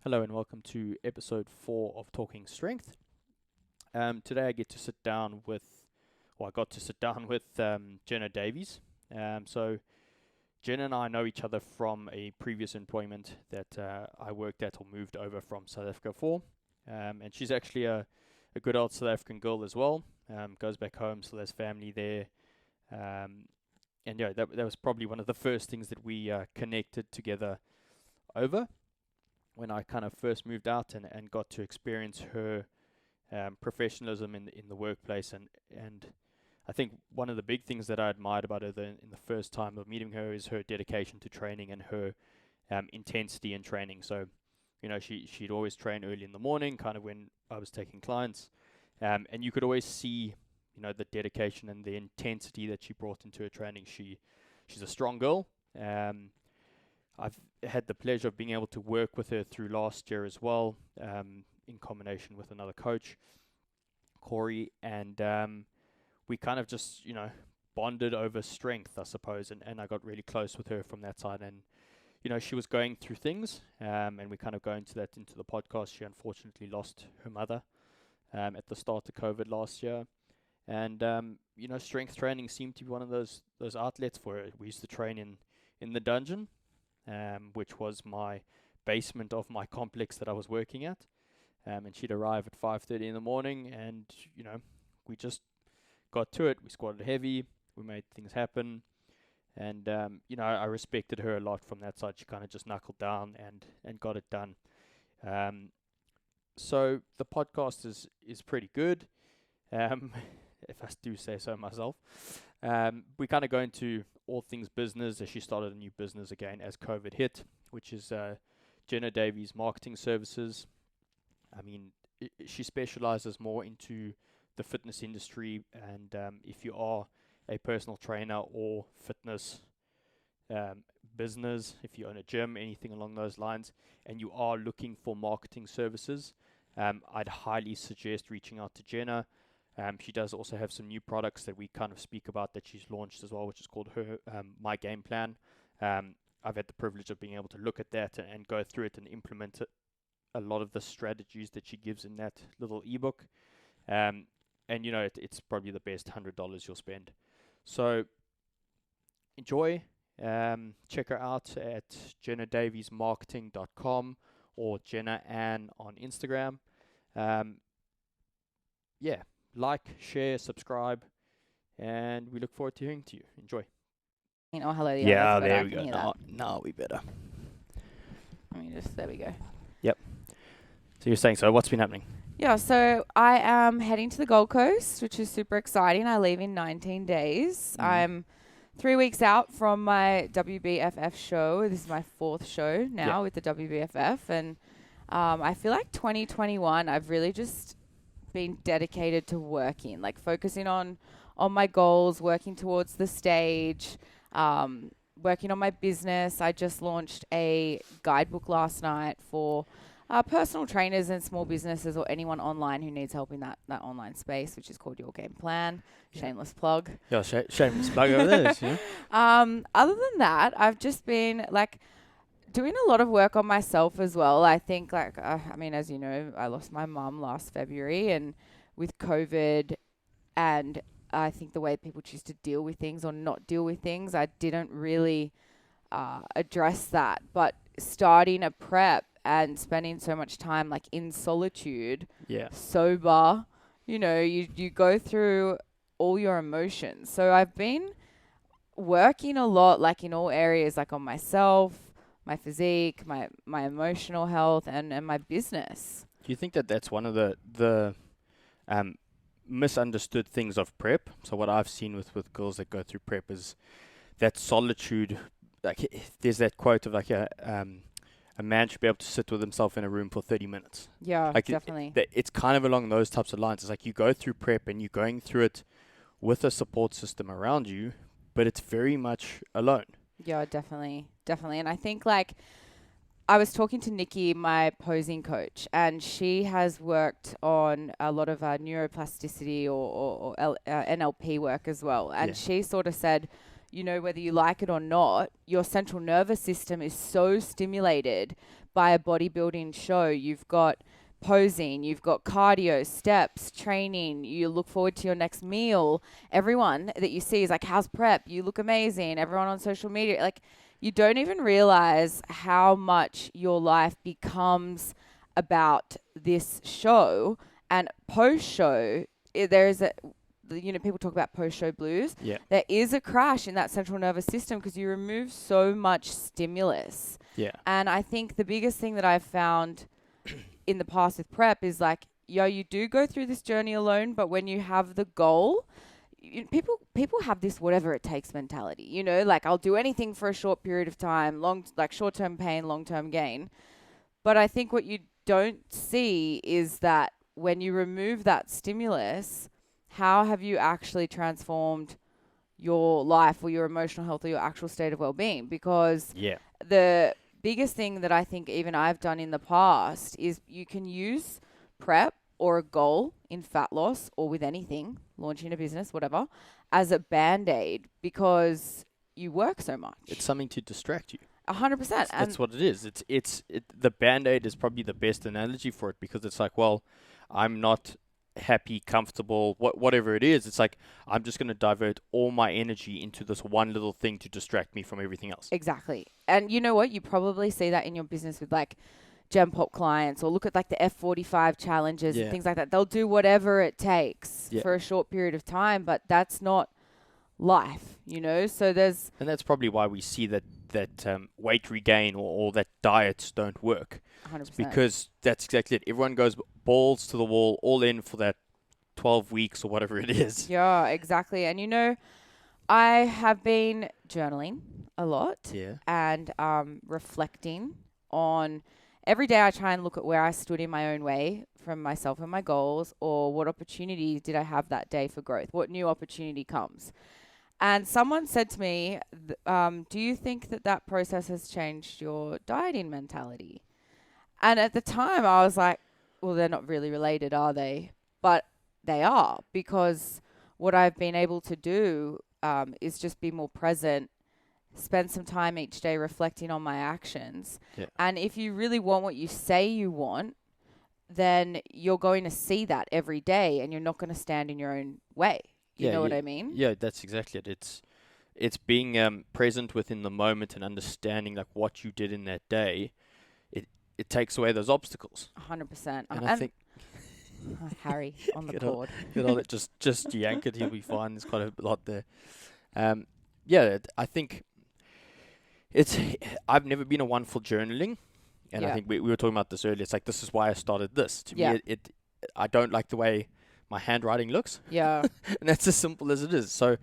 Hello and welcome to episode 4 of Talking Strength. Today I got to sit down with Jenna Davies. So Jenna and I know each other from a previous employment that I worked at or moved over from South Africa for. And she's actually a good old South African girl as well. Goes back home, so there's family there. And yeah, that was probably one of the first things that we connected together over when I kind of first moved out and got to experience her professionalism in the workplace. And I think one of the big things that I admired about her in the first time of meeting her is her dedication to training and her intensity in training. So, she'd always train early in the morning, kind of when I was taking clients. And you could always see, the dedication and the intensity that she brought into her training. She's a strong girl. I've had the pleasure of being able to work with her through last year as well, in combination with another coach, Corey, and we kind of just, bonded over strength, I suppose, and I got really close with her from that side. And, she was going through things, and we kind of go into that into the podcast. She unfortunately lost her mother at the start of COVID last year. And, strength training seemed to be one of those outlets for her. We used to train in the dungeon, which was my basement of my complex that I was working at. And she'd arrive at 5:30 in the morning, and, we just got to it. We squatted heavy. We made things happen. And, I respected her a lot from that side. She kind of just knuckled down and got it done. So the podcast is pretty good, if I do say so myself. We kind of go into all things business, as she started a new business again as COVID hit, which is Jenna Davies Marketing Services. I mean, she specializes more into the fitness industry, and if you are a personal trainer or fitness business, if you own a gym, anything along those lines, and you are looking for marketing services, I'd highly suggest reaching out to Jenna. She does also have some new products that we kind of speak about that she's launched as well, which is called her My Game Plan. I've had the privilege of being able to look at that and go through it and implement a lot of the strategies that she gives in that little ebook. And it's probably the best $100 you'll spend. So enjoy. Check her out at jennadaviesmarketing.com or Jenna Ann on Instagram. Like, share, subscribe, and we look forward to hearing to you. Enjoy. Oh, hello. Yeah, that's there we better. go. Now we better. There we go. Yep. So you're saying, so what's been happening? Yeah, so I am heading to the Gold Coast, which is super exciting. I leave in 19 days. I'm 3 weeks out from my WBFF show. This is my 4th show now with the WBFF. And I feel like 2021, I've really just been dedicated to working, like focusing on my goals, working towards the stage, working on my business. I just launched a guidebook last night for personal trainers and small businesses or anyone online who needs help in that online space, which is called Your Game Plan. Shameless plug. Yeah, shameless plug over there. Yeah. Other than that, I've just been doing a lot of work on myself as well. I think as you know, I lost my mum last February, and with COVID and I think the way people choose to deal with things or not deal with things, I didn't really address that. But starting a prep and spending so much time in solitude, sober, you go through all your emotions. So I've been working a lot, in all areas, on myself, my physique, my emotional health, and my business. Do you think that that's one of the misunderstood things of prep? So what I've seen with girls that go through prep is that solitude. There's that quote of a man should be able to sit with himself in a room for 30 minutes. Yeah, definitely. It's kind of along those types of lines. It's you go through prep and you're going through it with a support system around you, but it's very much alone. Yeah, definitely. And I think I was talking to Nikki, my posing coach, and she has worked on a lot of neuroplasticity or NLP work as well. And she sort of said, you know, whether you like it or not, your central nervous system is so stimulated by a bodybuilding show. You've got posing, you've got cardio, steps, training, you look forward to your next meal. Everyone that you see is like, how's prep? You look amazing. Everyone on social media, like, you don't even realize how much your life becomes about this show. And post-show, there's a, you know, people talk about post-show blues. Yeah. There is a crash in that central nervous system because you remove so much stimulus. Yeah. And I think the biggest thing that I've found in the past with prep is like, you do go through this journey alone, but when you have the goal, people have this whatever it takes mentality, you know, like I'll do anything for a short period of time, like short-term pain, long-term gain. But I think what you don't see is that when you remove that stimulus, how have you actually transformed your life or your emotional health or your actual state of well-being? Because the biggest thing that I think even I've done in the past is you can use prep or a goal in fat loss or with anything, launching a business, whatever, as a Band-Aid because you work so much. It's something to distract you. 100%. That's what it is. The Band-Aid is probably the best analogy for it because it's like, well, I'm not happy, comfortable, whatever it is. It's like, I'm just going to divert all my energy into this one little thing to distract me from everything else. Exactly. And you know what? You probably see that in your business with like Gen Pop clients, or look at like the F45 challenges and things like that. They'll do whatever it takes for a short period of time, but that's not life, you know? So and that's probably why we see that weight regain or that diets don't work. 100%. Because that's exactly it. Everyone goes balls to the wall, all in for that 12 weeks or whatever it is. Yeah, exactly. And you know, I have been journaling a lot and reflecting on every day. I try and look at where I stood in my own way from myself and my goals, or what opportunity did I have that day for growth? What new opportunity comes? And someone said to me, do you think that process has changed your dieting mentality? And at the time I was like, well, they're not really related, are they? But they are, because what I've been able to do is just be more present, spend some time each day reflecting on my actions. Yeah. And if you really want what you say you want, then you're going to see that every day and you're not going to stand in your own way. You know what I mean? Yeah, that's exactly it. It's being present within the moment and understanding like what you did in that day. It takes away those obstacles. 100%. And I think Harry on the cord. Just yank it. He'll be fine. There's quite a lot there. I think I've never been a one for journaling, and I think we were talking about this earlier. It's like, this is why I started this. To me, I don't like the way my handwriting looks. Yeah. And that's as simple as it is. So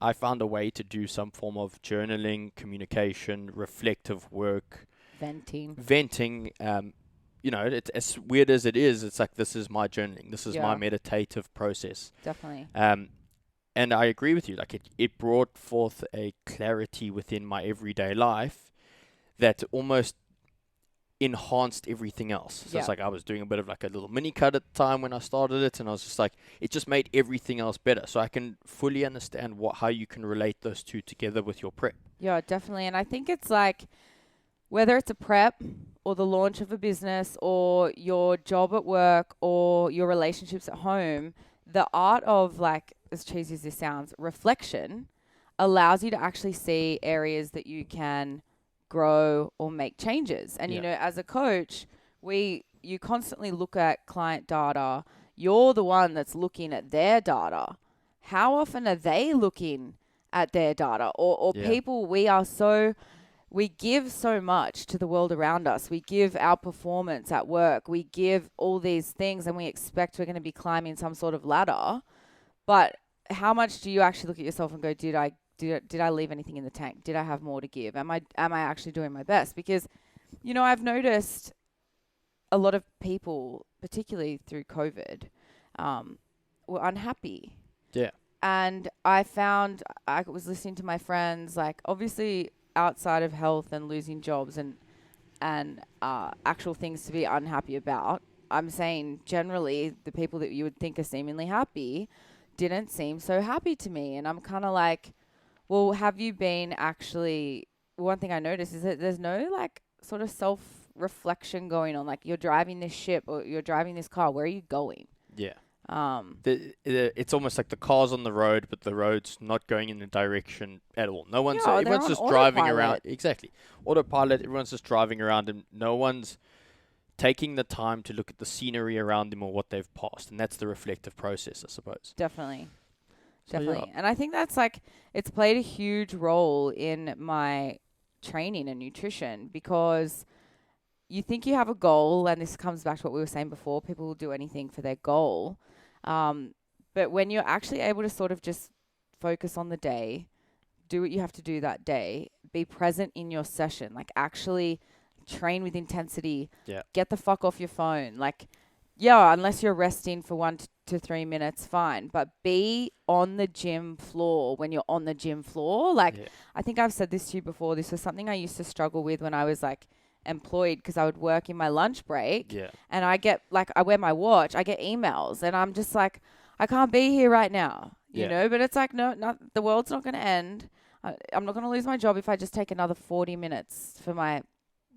I found a way to do some form of journaling, communication, reflective work. Venting. You know, it's as weird as it is, it's like, this is my journaling. This is my meditative process. Definitely. And I agree with you. Like, it brought forth a clarity within my everyday life that almost enhanced everything else. So it's like I was doing a bit of like a little mini cut at the time when I started it, and I was just like, it just made everything else better. So I can fully understand how you can relate those two together with your prep. Yeah, definitely. And I think it's like, whether it's a prep or the launch of a business or your job at work or your relationships at home, the art of, like, as cheesy as this sounds, reflection allows you to actually see areas that you can grow or make changes. And, you know, as a coach, you constantly look at client data. You're the one that's looking at their data. How often are they looking at their data? Or people, we give so much to the world around us. We give our performance at work. We give all these things, and we expect we're going to be climbing some sort of ladder. But how much do you actually look at yourself and go, did I leave anything in the tank? Did I have more to give? Am I actually doing my best? Because, you know, I've noticed a lot of people, particularly through COVID, were unhappy. Yeah. And I found, I was listening to my friends, like, obviously outside of health and losing jobs and actual things to be unhappy about, I'm saying generally the people that you would think are seemingly happy didn't seem so happy to me. And I'm kind of like, Well, have you been actually, one thing I noticed is that there's no like sort of self-reflection going on. Like you're driving this ship or you're driving this car. Where are you going? Yeah. Um, It's almost like the car's on the road, but the road's not going in a direction at all. No one's, yeah, they're everyone's on just driving around. autopilot. Exactly. Autopilot, everyone's just driving around and no one's taking the time to look at the scenery around them or what they've passed. And that's the reflective process, I suppose. Definitely. So, Definitely. yeah. And I think that's like, it's played a huge role in my training and nutrition because you think you have a goal, and this comes back to what we were saying before, people will do anything for their goal. But when you're actually able to sort of just focus on the day, do what you have to do that day, be present in your session, like actually train with intensity, get the fuck off your phone. Like, yeah, unless you're resting for 1 to 3 minutes, fine. But be on the gym floor when you're on the gym floor. Like, I think I've said this to you before. This was something I used to struggle with when I was like employed because I would work in my lunch break. Yeah. And I get like, I wear my watch, I get emails, and I'm just like, I can't be here right now, you know? But it's like, no, the world's not going to end. I'm not going to lose my job if I just take another 40 minutes for my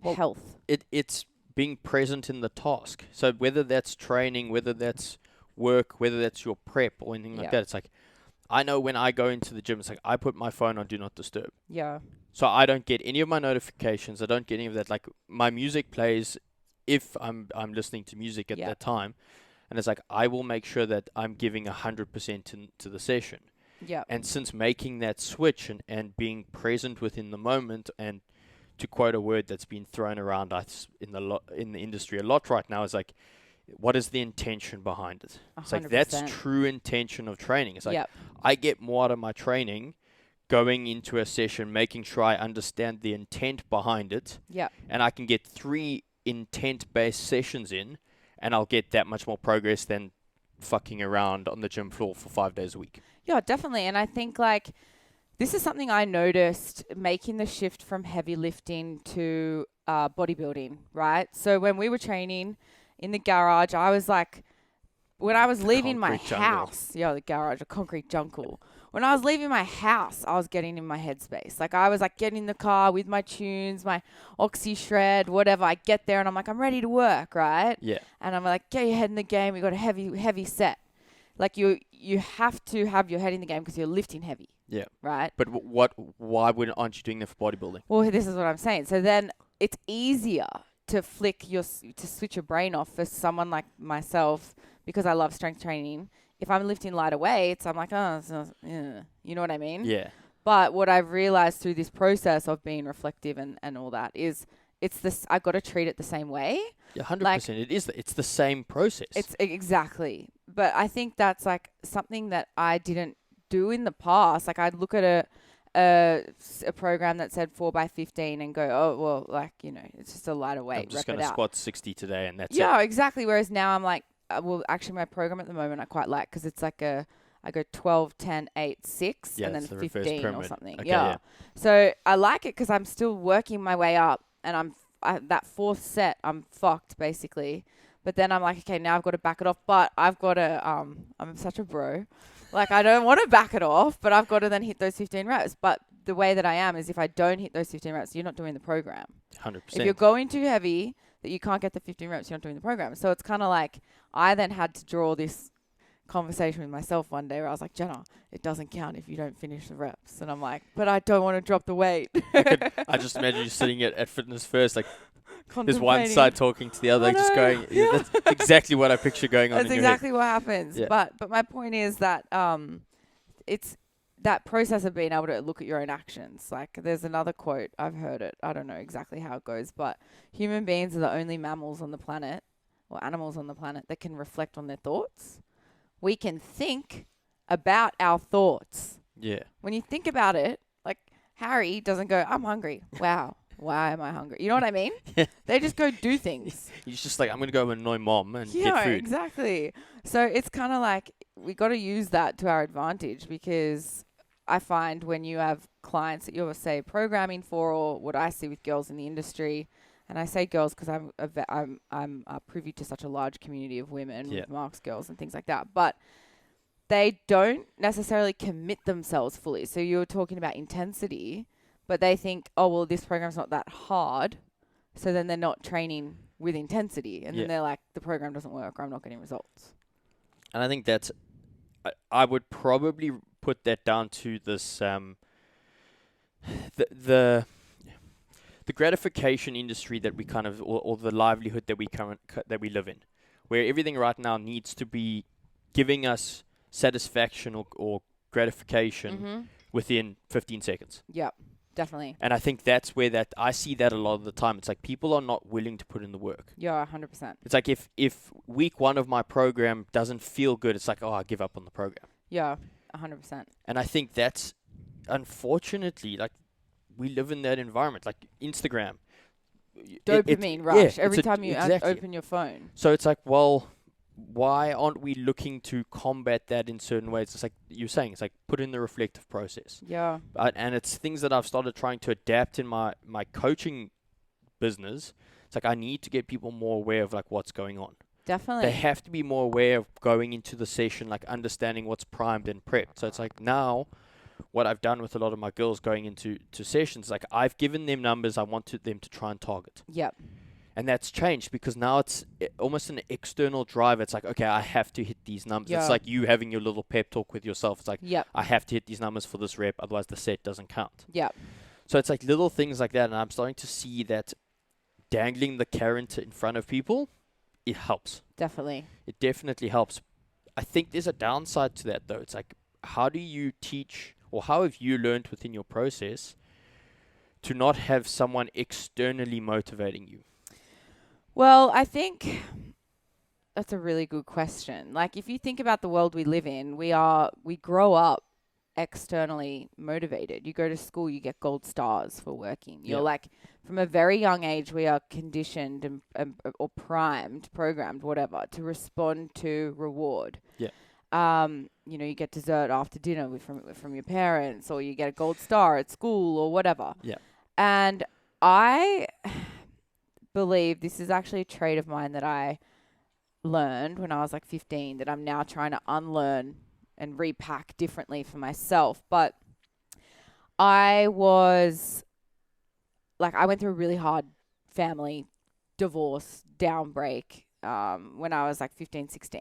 health. It's being present in the task. So whether that's training, whether that's work, whether that's your prep or anything like that, it's like, I know when I go into the gym, it's like I put my phone on Do Not Disturb. Yeah. So I don't get any of my notifications. I don't get any of that. Like my music plays if I'm listening to music at that time. And it's like, I will make sure that I'm giving 100% to the session. Yeah. And since making that switch and being present within the moment, and to quote a word that's been thrown around us in the industry a lot right now, is like, what is the intention behind it? It's 100%. like, that's true intention of training. It's like, I get more out of my training going into a session, making sure I understand the intent behind it. Yeah. And I can get 3 intent-based sessions in, and I'll get that much more progress than fucking around on the gym floor for 5 days a week. Yeah, definitely. And I think like this is something I noticed making the shift from heavy lifting to bodybuilding, right? So when we were training in the garage, I was like, when I was leaving my house, the garage, a concrete jungle. When I was leaving my house, I was getting in my headspace. Like I was like getting in the car with my tunes, my Oxy Shred, whatever. I get there and I'm like, I'm ready to work, right? Yeah. And I'm like, get your head in the game. We got a heavy set. Like you have to have your head in the game because you're lifting heavy. Yeah. Right. But why aren't you doing that for bodybuilding? Well, this is what I'm saying. So then it's easier to switch your brain off for someone like myself because I love strength training. If I'm lifting lighter weights, I'm like, you know what I mean? Yeah. But what I've realized through this process of being reflective and all that is I've got to treat it the same way. Yeah, 100%. It's the same process. It's exactly. But I think that's like something that I didn't do in the past. Like I'd look at a program that said 4x15 and go, oh, well, like, you know, it's just a lighter weight. I'm just going to squat 60 today and that's it. Yeah, exactly. Whereas now I'm like, well, actually my program at the moment I quite like because it's like I go 12, 10, 8, 6, and then the 15 or something. Okay, yeah. So I like it because I'm still working my way up and that 4th set, I'm fucked basically. But then I'm like, okay, now I've got to back it off. But I've got to, I'm such a bro. Like, I don't want to back it off, but I've got to then hit those 15 reps. But the way that I am is if I don't hit those 15 reps, you're not doing the program. 100%. If you're going too heavy that you can't get the 15 reps, you're not doing the program. So it's kind of like I then had to draw this conversation with myself one day where I was like, Jenna, it doesn't count if you don't finish the reps. And I'm like, but I don't want to drop the weight. I just imagine you sitting at Fitness First, like, there's one side talking to the other, just going, that's exactly what I picture going on in your head. That's exactly what happens. Yeah. But my point is that it's that process of being able to look at your own actions. Like there's another quote, I've heard it, I don't know exactly how it goes, but human beings are the only mammals on the planet or animals on the planet that can reflect on their thoughts. We can think about our thoughts. Yeah. When you think about it, like Harry doesn't go, I'm hungry. Wow. Why am I hungry? You know what I mean? Yeah. They just go do things. He's just like, I'm going to go annoy mom and get Yeah, food. exactly. So it's kind of like we got to use that to our advantage because I find when you have clients that you're, say, programming for, or what I see with girls in the industry, and I say girls because I'm privy to such a large community of women with Mark's girls and things like that. But they don't necessarily commit themselves fully. So you're talking about intensity, but they think, oh, well, this program's not that hard. So then they're not training with intensity. And then they're like, the program doesn't work or I'm not getting results. And I think that's, I would probably put that down to this, the gratification industry that we kind of, or the livelihood that we live in, where everything right now needs to be giving us satisfaction or gratification within 15 seconds. Yep, definitely. And I think that's where I see that a lot of the time. It's like people are not willing to put in the work. Yeah, 100%. It's like if week 1 of my program doesn't feel good, it's like, oh, I give up on the program. Yeah, 100%. And I think that's, unfortunately, like, we live in that environment, like Instagram. Dopamine rush every time you exactly. open your phone. So it's like, well, why aren't we looking to combat that in certain ways? It's like you're saying, it's like put in the reflective process. Yeah. And it's things that I've started trying to adapt in my coaching business. It's like I need to get people more aware of like what's going on. Definitely. They have to be more aware of going into the session, like understanding what's primed and prepped. So it's like now what I've done with a lot of my girls going into sessions, like I've given them numbers I wanted them to try and target. Yep. And that's changed because now it's almost an external drive. It's like, okay, I have to hit these numbers. Yeah. It's like you having your little pep talk with yourself. It's like, yep. I have to hit these numbers for this rep, otherwise the set doesn't count. Yep. So it's like little things like that. And I'm starting to see that dangling the carrot in front of people, it helps. Definitely. It definitely helps. I think there's a downside to that, though. It's like, how do you teach, or how have you learned within your process to not have someone externally motivating you? Well, I think that's a really good question. Like, if you think about the world we live in, we grow up externally motivated. You go to school, you get gold stars for working. You're like, from a very young age, we are conditioned or primed, programmed, whatever, to respond to reward. Yeah. You know, you get dessert after dinner from your parents, or you get a gold star at school or whatever. Yeah. And I believe this is actually a trait of mine that I learned when I was like 15 that I'm now trying to unlearn and repack differently for myself. But I went through a really hard family divorce, downbreak, when I was like 15, 16.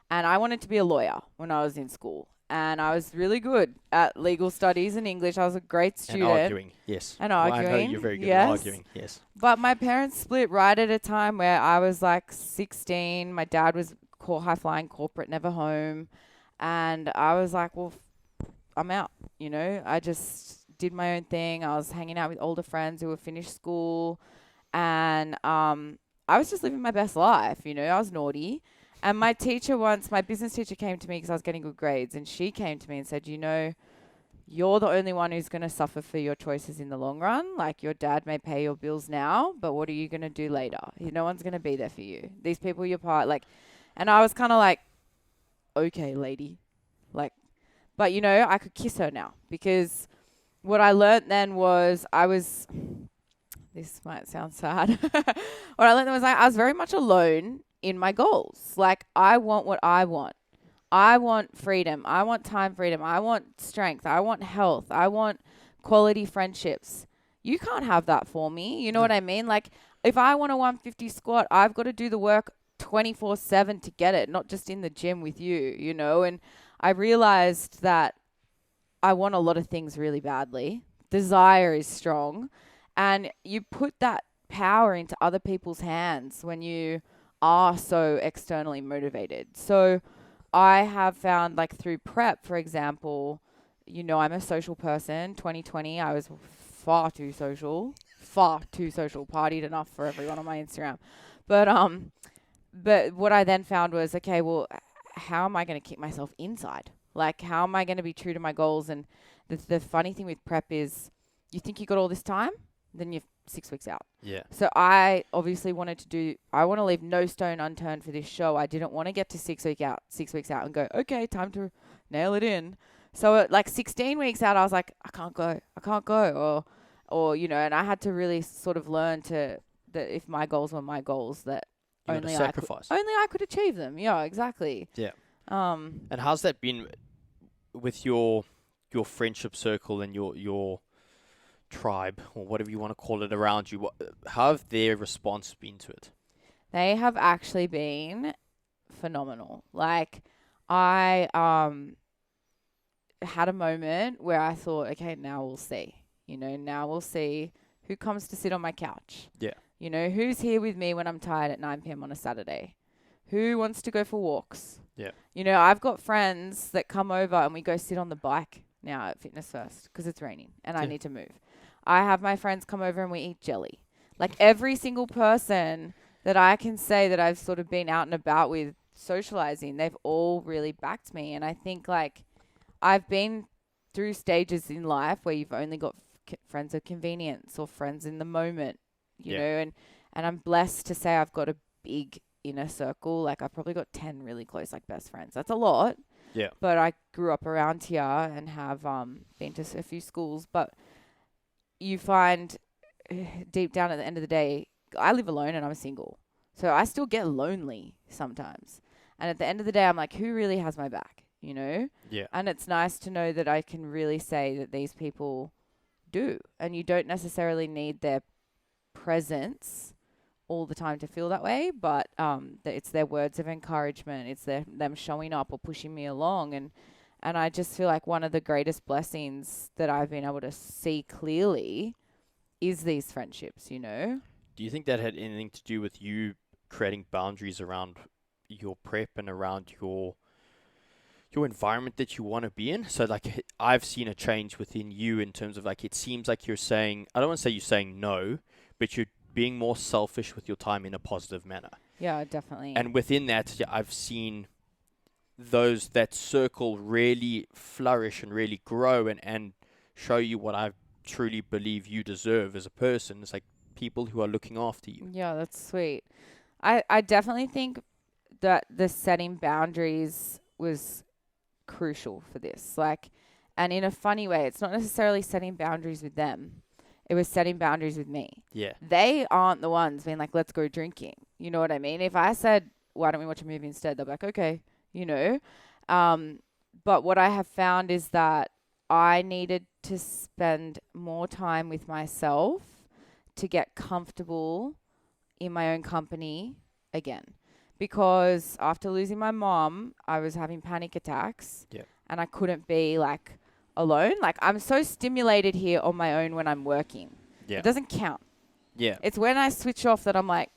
And I wanted to be a lawyer when I was in school. And I was really good at legal studies and English. I was a great student. And arguing, yes. And arguing. Well, I know you're very good at arguing, yes. But my parents split right at a time where I was like 16. My dad was high-flying corporate, never home. And I was like, well, I'm out, you know. I just did my own thing. I was hanging out with older friends who were finished school. And I was just living my best life, you know. I was naughty. And my business teacher came to me because I was getting good grades. And she came to me and said, you know, you're the only one who's going to suffer for your choices in the long run. Like, your dad may pay your bills now, but what are you going to do later? No one's going to be there for you. These people you're part, like, and I was kind of like, okay, lady. Like, but, you know, I could kiss her now because what I learned then was this might sound sad. What I learned then was I was very much alone in my goals. Like, I want what I want. I want freedom. I want time freedom. I want strength. I want health. I want quality friendships. You can't have that for me. You know what I mean? Like, if I want a 150 squat, I've got to do the work 24/7 to get it, not just in the gym with you, you know? And I realized that I want a lot of things really badly. Desire is strong. And you put that power into other people's hands when you are so externally motivated. So I have found, like, through prep, for example, you know, I'm a social person. 2020, I was far too social, partied enough for everyone on my Instagram. But what I then found was, okay, well, how am I going to keep myself inside? Like, how am I going to be true to my goals? And the funny thing with prep is you think you got all this time, then you're 6 weeks out. Yeah. So I obviously want to leave no stone unturned for this show. I didn't want to get to 6 weeks out and go, okay, time to nail it in. So at like 16 weeks out, I was like, I can't go. Or, you know, and I had to really sort of learn that if my goals were my goals, that only I could achieve them. Yeah, exactly. Yeah. And how's that been with your friendship circle and your tribe, or whatever you want to call it, around you? How have their response been to it? They have actually been phenomenal. Like, I had a moment where I thought, okay, now we'll see. Now we'll see who comes to sit on my couch. Yeah. Who's here with me when I'm tired at 9 p.m. on a Saturday? Who wants to go for walks? Yeah. I've got friends that come over and we go sit on the bike now at Fitness First because it's raining and I need to move. I have my friends come over and we eat jelly. Like, every single person that I can say that I've sort of been out and about with socializing, they've all really backed me. And I think, like, I've been through stages in life where you've only got friends of convenience or friends in the moment, you know, and I'm blessed to say I've got a big inner circle. Like, I've probably got 10 really close, like, best friends. That's a lot. Yeah. But I grew up around here and have been to a few schools. But you find deep down at the end of the day, I live alone and I'm single. So I still get lonely sometimes. And at the end of the day, I'm like, who really has my back, Yeah. And it's nice to know that I can really say that these people do. And you don't necessarily need their presence all the time to feel that way, but it's their words of encouragement. It's them showing up or pushing me along. And I just feel like one of the greatest blessings that I've been able to see clearly is these friendships, Do you think that had anything to do with you creating boundaries around your prep and around your environment that you want to be in? So, like, I've seen a change within you in terms of, like, it seems like you're saying, I don't want to say you're saying no, but you're being more selfish with your time in a positive manner. Yeah, definitely. And within that, I've seen that circle really flourish and really grow and show you what I truly believe you deserve as a person. It's like people who are looking after you. Yeah, that's sweet. I definitely think that the setting boundaries was crucial for this. Like, and in a funny way, it's not necessarily setting boundaries with them. It was setting boundaries with me. Yeah. They aren't the ones being like, let's go drinking. You know what I mean? If I said, why don't we watch a movie instead? They'll be like, okay, But what I have found is that I needed to spend more time with myself to get comfortable in my own company again. Because after losing my mom, I was having panic attacks. Yeah. And I couldn't be, like, alone. Like, I'm so stimulated here on my own when I'm working. Yeah. It doesn't count. Yeah. It's when I switch off that I'm like,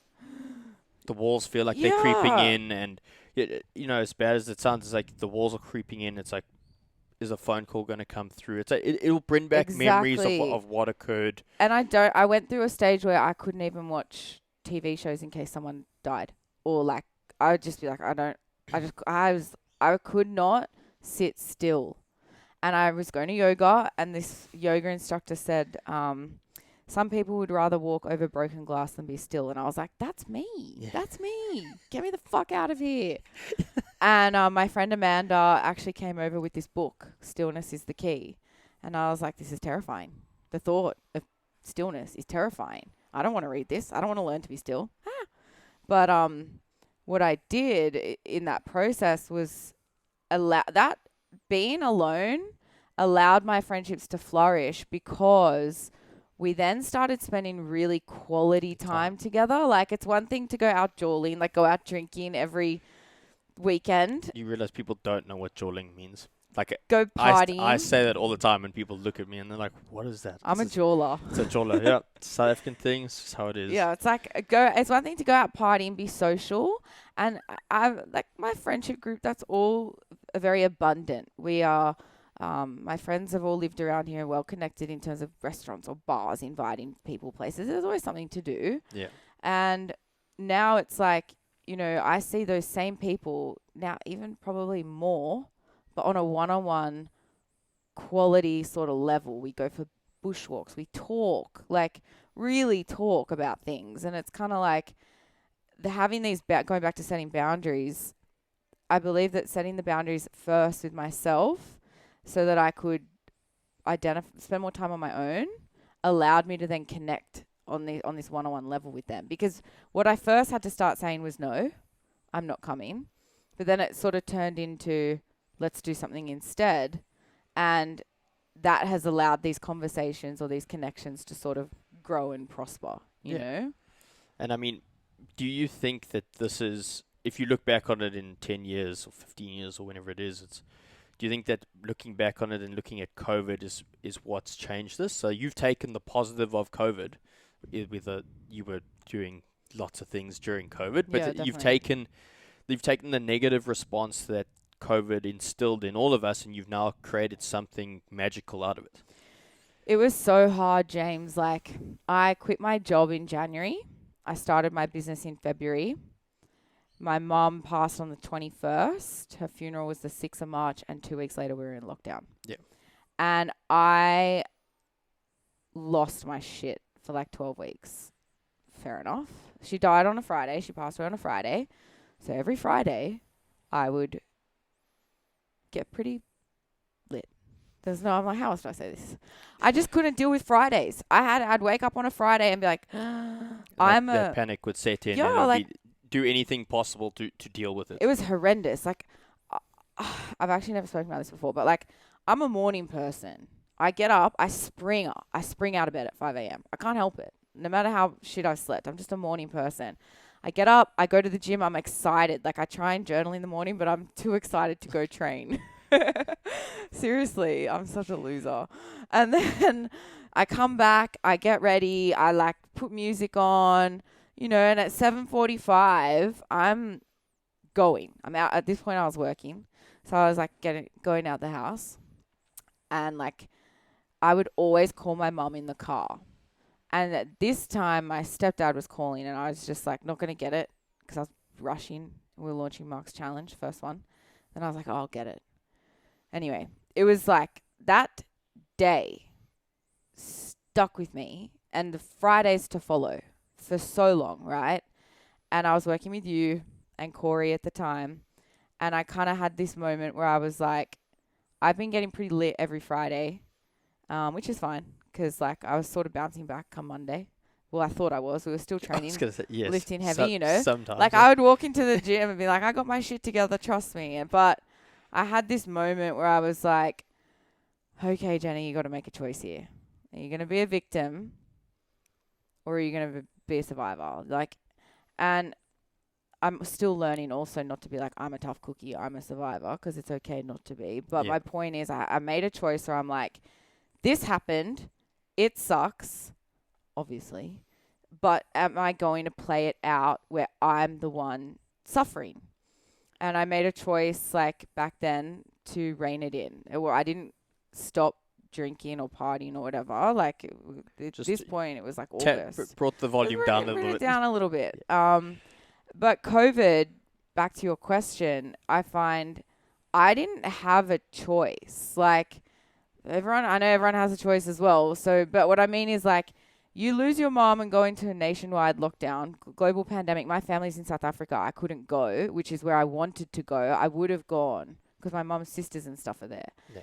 the walls feel like they're creeping in, and as bad as it sounds, it's like the walls are creeping in. It's like, is a phone call going to come through? It's like it'll bring back memories of what occurred. And I went through a stage where I couldn't even watch TV shows in case someone died, or like I would just be like, I could not sit still. And I was going to yoga, and this yoga instructor said, some people would rather walk over broken glass than be still. And I was like, that's me. Yeah. That's me. Get me the fuck out of here. And my friend Amanda actually came over with this book, Stillness is the Key. And I was like, this is terrifying. The thought of stillness is terrifying. I don't want to read this. I don't want to learn to be still. But what I did in that process was that being alone allowed my friendships to flourish, because we then started spending really quality time together. Like, it's one thing to go out jawling, like go out drinking every weekend. You realize people don't know what jawling means. Like, go partying. I say that all the time, and people look at me and they're like, what is that? I'm a jawler. It's a jawler, yeah. South African thing, it's just how it is. Yeah, it's like, it's one thing to go out partying, be social. And I like my friendship group, that's all very abundant. We are... my friends have all lived around here, well connected in terms of restaurants or bars, inviting people places. There's always something to do. Yeah. And now it's like, I see those same people now, even probably more, but on a one-on-one quality sort of level. We go for bushwalks. We talk, like really talk about things. And it's kind of like having these, going back to setting boundaries, I believe that setting the boundaries first with myself so that I could spend more time on my own, allowed me to then connect on this one-on-one level with them. Because what I first had to start saying was, no, I'm not coming. But then it sort of turned into, let's do something instead. And that has allowed these conversations or these connections to sort of grow and prosper, you know? And I mean, do you think that this is, if you look back on it in 10 years or 15 years or whenever it is, do you think that looking back on it and looking at COVID is what's changed this? So you've taken the positive of COVID, you were doing lots of things during COVID, but you've taken the negative response that COVID instilled in all of us, and you've now created something magical out of it. It was so hard, James. Like, I quit my job in January. I started my business in February. My mum passed on the 21st. Her funeral was the 6th of March, and 2 weeks later we were in lockdown. Yeah. And I lost my shit for like 12 weeks. Fair enough. She died on a Friday. She passed away on a Friday. So every Friday, I would get pretty lit. I'm like, how else do I say this? I just couldn't deal with Fridays. I'd wake up on a Friday and be like, that panic would set in. Yeah, like, do anything possible to deal with it. It was horrendous. Like, I've actually never spoken about this before, but like, I'm a morning person. I get up, I spring out of bed at 5 a.m. I can't help it. No matter how shit I've slept, I'm just a morning person. I get up, I go to the gym, I'm excited. Like, I try and journal in the morning, but I'm too excited to go train. Seriously, I'm such a loser. And then I come back, I get ready, I like put music on, you know, and at 7:45, I'm out. At this point, I was working. So I was like going out the house, and like I would always call my mum in the car. And at this time, my stepdad was calling, and I was just like not going to get it because I was rushing. We were launching Mark's Challenge, first one. Then I was like, oh, I'll get it. Anyway, it was like that day stuck with me, and the Fridays to follow for so long, right? And I was working with you and Corey at the time, and I kind of had this moment where I was like, I've been getting pretty lit every Friday, which is fine because like I was sort of bouncing back come Monday. Well, I thought I was. We were still training, yes, lifting heavy, you know. Sometimes, like I would walk into the gym and be like, I got my shit together, trust me. But I had this moment where I was like, okay, Jenny, you got to make a choice here. Are you going to be a victim or are you going to be a survivor? Like, and I'm still learning also not to be like, I'm a tough cookie, I'm a survivor, because it's okay not to be. But my point is I made a choice where I'm like, this happened. It sucks, obviously. But am I going to play it out where I'm the one suffering? And I made a choice like back then to rein it in. I didn't stop drinking or partying or whatever. Like at this point, it was like August. Brought the volume down a little bit. Down a little bit. But COVID, back to your question, I find I didn't have a choice. Like I know everyone has a choice as well. So, but what I mean is like, you lose your mom and go into a nationwide lockdown, global pandemic. My family's in South Africa. I couldn't go, which is where I wanted to go. I would have gone because my mom's sisters and stuff are there. Yeah.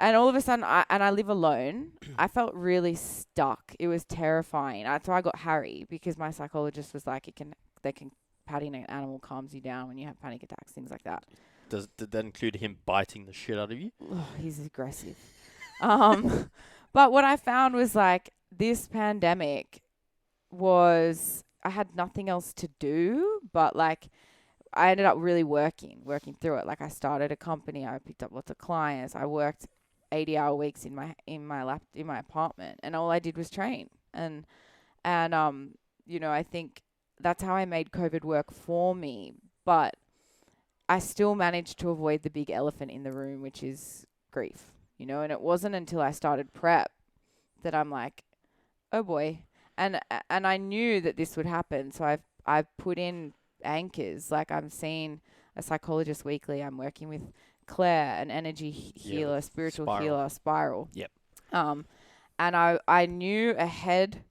And all of a sudden, I live alone. I felt really stuck. It was terrifying. So I got Harry because my psychologist was like, patting an animal calms you down when you have panic attacks, things like that. Did that include him biting the shit out of you? Oh, he's aggressive. But what I found was like this pandemic I had nothing else to do, but like I ended up really working through it. Like I started a company, I picked up lots of clients, I worked 80-hour weeks in my apartment, and all I did was train. And you know, I think that's how I made COVID work for me. But I still managed to avoid the big elephant in the room, which is grief, you know. And it wasn't until I started prep that I'm like, oh boy. And I knew that this would happen. So I've put in anchors. Like I'm seeing a psychologist weekly. I'm working with Claire, an energy healer, spiritual healer, Spiral. Yep. And I knew ahead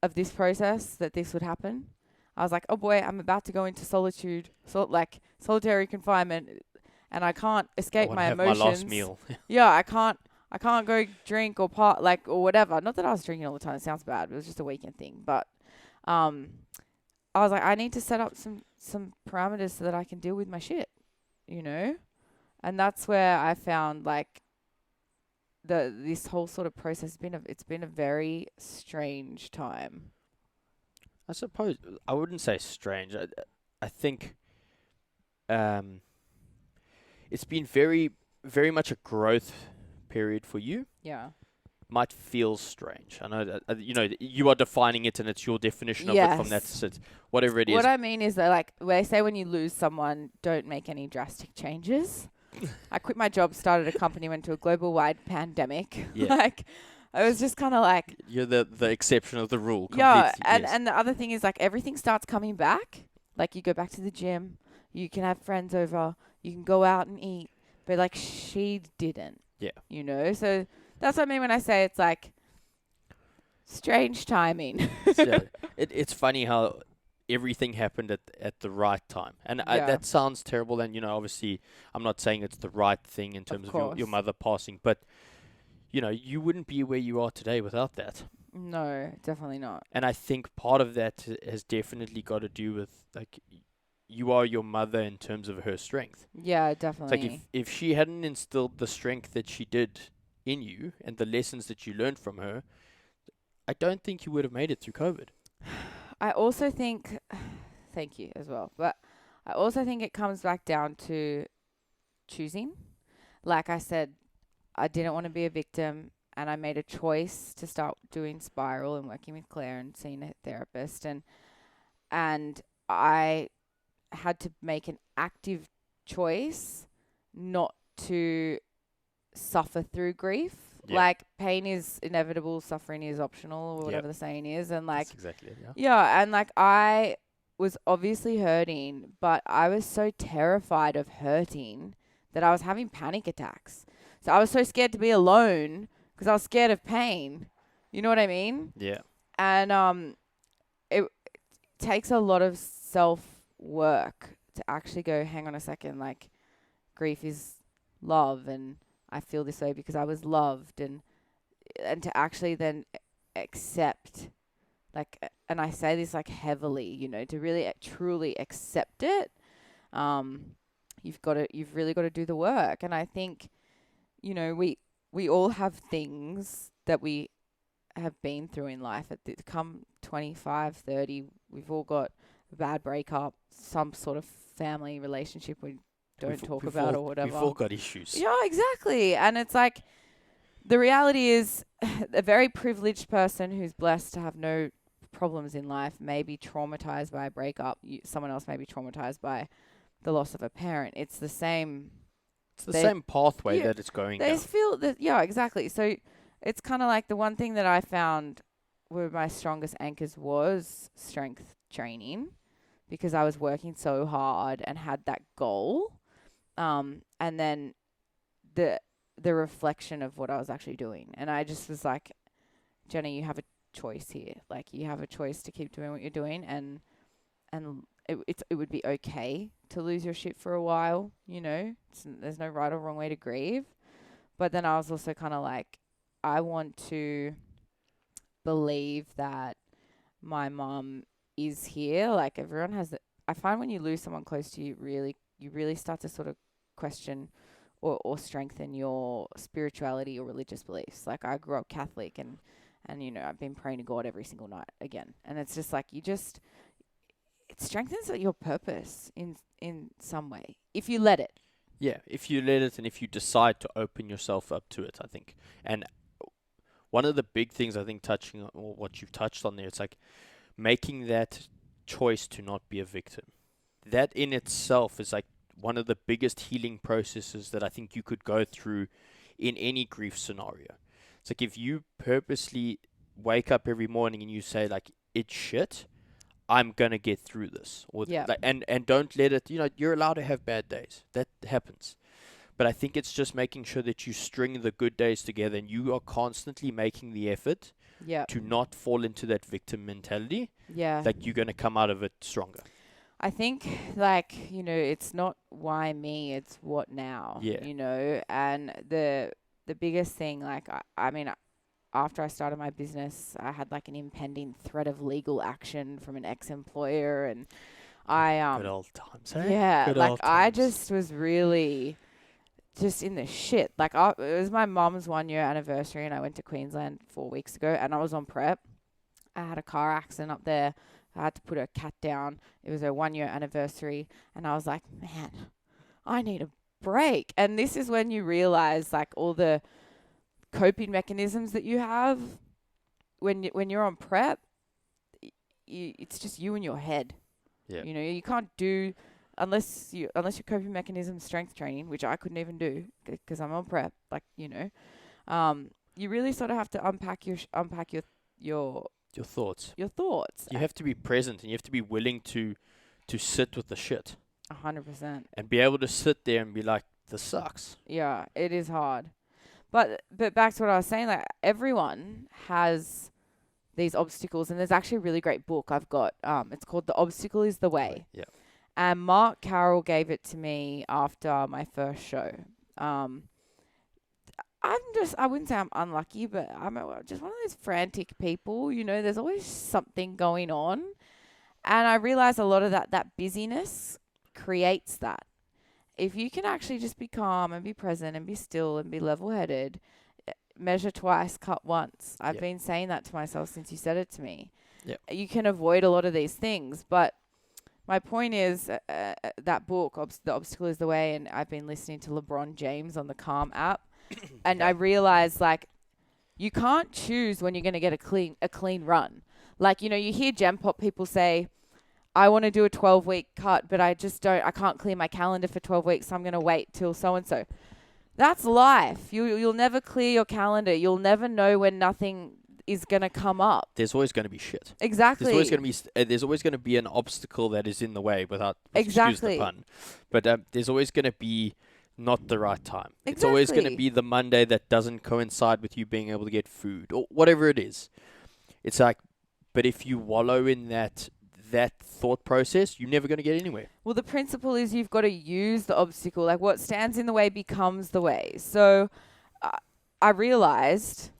of this process that this would happen. I was like, oh boy, I'm about to go into solitude, solitary confinement, and I can't escape my emotions. My last meal. Yeah, I can't go drink or or whatever. Not that I was drinking all the time. It sounds bad. It was just a weekend thing. But I was like, I need to set up some parameters so that I can deal with my shit, you know? And that's where I found like this whole sort of process it's been a very strange time. I suppose I wouldn't say strange. I think it's been very, very much a growth period for you. Yeah. Might feel strange. I know that you are defining it, and it's your definition of it from that Yes. sit. Whatever it is. What I mean is that, like, they say when you lose someone, don't make any drastic changes. I quit my job, started a company, went to a global-wide pandemic. Yeah. Like, I was just kind of like... You're the exception of the rule. Yeah, Completely, yes. and the other thing is, like, everything starts coming back. Like, you go back to the gym, you can have friends over, you can go out and eat. But, like, she didn't. Yeah. You know? So that's what I mean when I say it's, like, strange timing. So it's funny how everything happened at the right time. And that sounds terrible. And, obviously, I'm not saying it's the right thing in terms of your mother passing. But, you wouldn't be where you are today without that. No, definitely not. And I think part of that has definitely got to do with, like, you are your mother in terms of her strength. Yeah, definitely. It's like if she hadn't instilled the strength that she did in you and the lessons that you learned from her, I don't think you would have made it through COVID. I also think, thank you as well, but I also think it comes back down to choosing. Like I said, I didn't want to be a victim, and I made a choice to start doing Spiral and working with Claire and seeing a therapist, and I had to make an active choice not to suffer through grief. Yep. Like, pain is inevitable, suffering is optional, or whatever the saying is. And, like, that's exactly it, yeah, and, like, I was obviously hurting, but I was so terrified of hurting that I was having panic attacks. So I was so scared to be alone because I was scared of pain. You know what I mean? Yeah. And it takes a lot of self-work to actually go, hang on a second, like, grief is love, and I feel this way because I was loved, and to actually then accept, like, and I say this, like, heavily, to really truly accept it, you've really got to do the work. And I think, we all have things that we have been through in life. Come 25, 30, we've all got a bad breakup, some sort of family relationship we don't talk about or whatever. We've all got issues. Yeah, exactly. And it's like, the reality is a very privileged person who's blessed to have no problems in life may be traumatized by a breakup. Someone else may be traumatized by the loss of a parent. It's the same. It's the same pathway that it's going down. They feel that, yeah, exactly. So it's kind of like the one thing that I found were my strongest anchors was strength training, because I was working so hard and had that goal. And then the reflection of what I was actually doing. And I just was like, Jenna, you have a choice here. Like, you have a choice to keep doing what you're doing, and it would be okay to lose your shit for a while, there's no right or wrong way to grieve. But then I was also kind of like, I want to believe that my mom is here. Like, everyone has I find when you lose someone close to you, you really start to sort of question or strengthen your spirituality or religious beliefs. Like, I grew up Catholic, and I've been praying to God every single night again. And it's just like, it strengthens your purpose in some way, if you let it. Yeah, if you let it and if you decide to open yourself up to it, I think. And one of the big things, I think, touching on what you've touched on there, it's like making that choice to not be a victim. That in itself is like one of the biggest healing processes that I think you could go through in any grief scenario. It's like, if you purposely wake up every morning and you say, like, it's shit, I'm going to get through this. And don't let it, you're allowed to have bad days. That happens. But I think it's just making sure that you string the good days together, and you are constantly making the effort to not fall into that victim mentality. Yeah. Like, you're going to come out of it stronger. I think, like, it's not why me, it's what now. Yeah. And the biggest thing, like, I mean, after I started my business, I had, like, an impending threat of legal action from an ex-employer, and I Good old times, hey? yeah, Good like old I times. just was really just in the shit. Like it was my mum's 1 year anniversary, and I went to Queensland 4 weeks ago, and I was on prep. I had a car accident up there. I had to put her cat down. It was her 1 year anniversary, and I was like, man, I need a break. And this is when you realize like all the coping mechanisms that you have when you're on prep. It's just you in your head. Yeah. You know, you can't do unless your coping mechanism strength training, which I couldn't even do because I'm on prep. Like, you know, you really sort of have to unpack your Your thoughts. your thoughts. You have to be present, and you have to be willing to sit with the shit 100%. and be able to sit there and be like, this sucks. Yeah, it is hard. But back to what I was saying, like everyone has these obstacles, and there's actually a really great book I've got. It's called The Obstacle is the Way. Yeah. And Mark Carroll gave it to me after my first show. I wouldn't say I'm unlucky, but I'm just one of those frantic people. You know, there's always something going on. And I realize a lot of that busyness creates that. If you can actually just be calm and be present and be still and be level-headed, measure twice, cut once. I've been saying that to myself since you said it to me. Yep. You can avoid a lot of these things. But my point is that book, The Obstacle is the Way, and I've been listening to LeBron James on the Calm app. And I realized, like, you can't choose when you're going to get a clean run. Like, you know, you hear Gen Pop people say, I want to do a 12-week cut, but I can't clear my calendar for 12 weeks, so I'm going to wait till so-and-so. That's life. You'll never clear your calendar. You'll never know when nothing is going to come up. There's always going to be shit. Exactly. There's always going to be an obstacle that is in the way, without Exactly. excuse the pun. But there's always going to be not the right time. Exactly. It's always going to be the Monday that doesn't coincide with you being able to get food or whatever it is. It's like, but if you wallow in that thought process, you're never going to get anywhere. Well, the principle is you've got to use the obstacle. Like, what stands in the way becomes the way. So I realized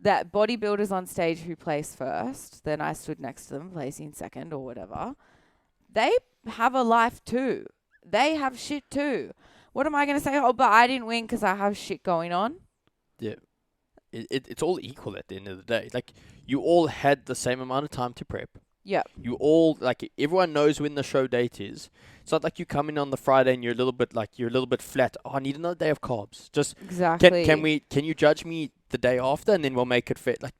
that bodybuilders on stage who place first, then I stood next to them placing second or whatever, they have a life too. They have shit too. What am I going to say? Oh, but I didn't win because I have shit going on. Yeah. It's all equal at the end of the day. Like, you all had the same amount of time to prep. Yeah. You all, like, everyone knows when the show date is. It's not like you come in on the Friday and you're a little bit flat. Oh, I need another day of carbs. Just exactly. Can you judge me the day after, and then we'll make it fair? Like,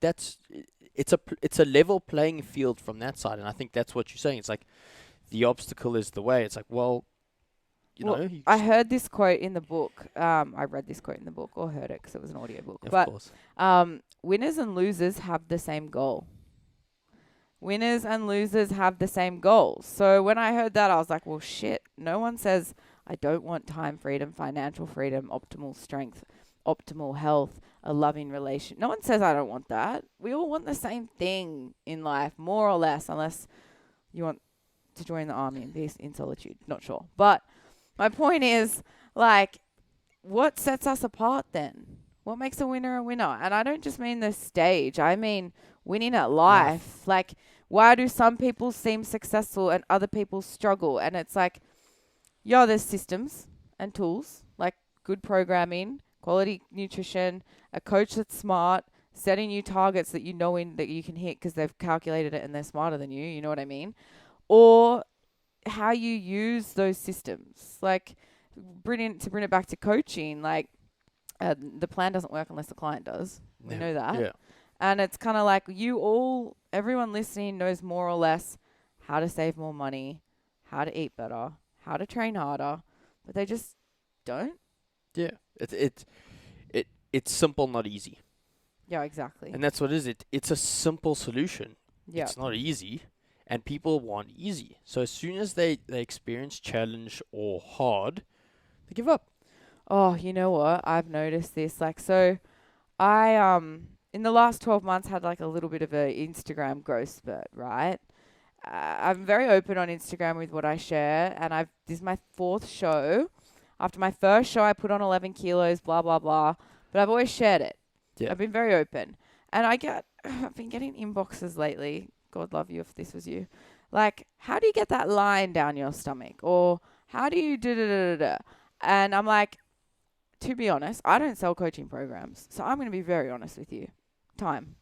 it's a level playing field from that side, and I think that's what you're saying. It's like the obstacle is the way. It's like, well, you know. I heard this quote in the book. I read this quote in the book, or heard it because it was an audio book. Of course. Winners and losers have the same goal. Winners and losers have the same goal. So when I heard that, I was like, well, shit. No one says I don't want time freedom, financial freedom, optimal strength, optimal health, a loving relation. No one says I don't want that. We all want the same thing in life, more or less, unless you want to join the army and be in solitude. Not sure. But my point is, like, what sets us apart then? What makes a winner a winner? And I don't just mean the stage. I mean winning at life. Like, why do some people seem successful and other people struggle? And it's like, there's systems and tools, like good programming, quality nutrition, a coach that's smart, setting you targets that you know that you can hit because they've calculated it and they're smarter than you. You know what I mean? Or how you use those systems. Like, to bring it back to coaching, like, the plan doesn't work unless the client does. We know that. Yeah. And it's kind of like everyone listening knows more or less how to save more money, how to eat better, how to train harder, but they just don't. Yeah. It's simple, not easy. Yeah, exactly. And that's what it is. It's a simple solution. Yeah. It's not easy, and people want easy. So as soon as they experience challenge or hard, they give up. Oh, you know what? I've noticed this. Like, so I in the last 12 months had like a little bit of a Instagram growth spurt, right? I'm very open on Instagram with what I share, and this is my 4th show. After my first show, I put on 11 kilos, blah, blah, blah. But I've always shared it. Yeah. I've been very open. And I've been getting inboxes lately. God love you if this was you. Like, how do you get that line down your stomach? Or how do you da-da-da-da-da? And I'm like, to be honest, I don't sell coaching programs. So I'm going to be very honest with you. Time.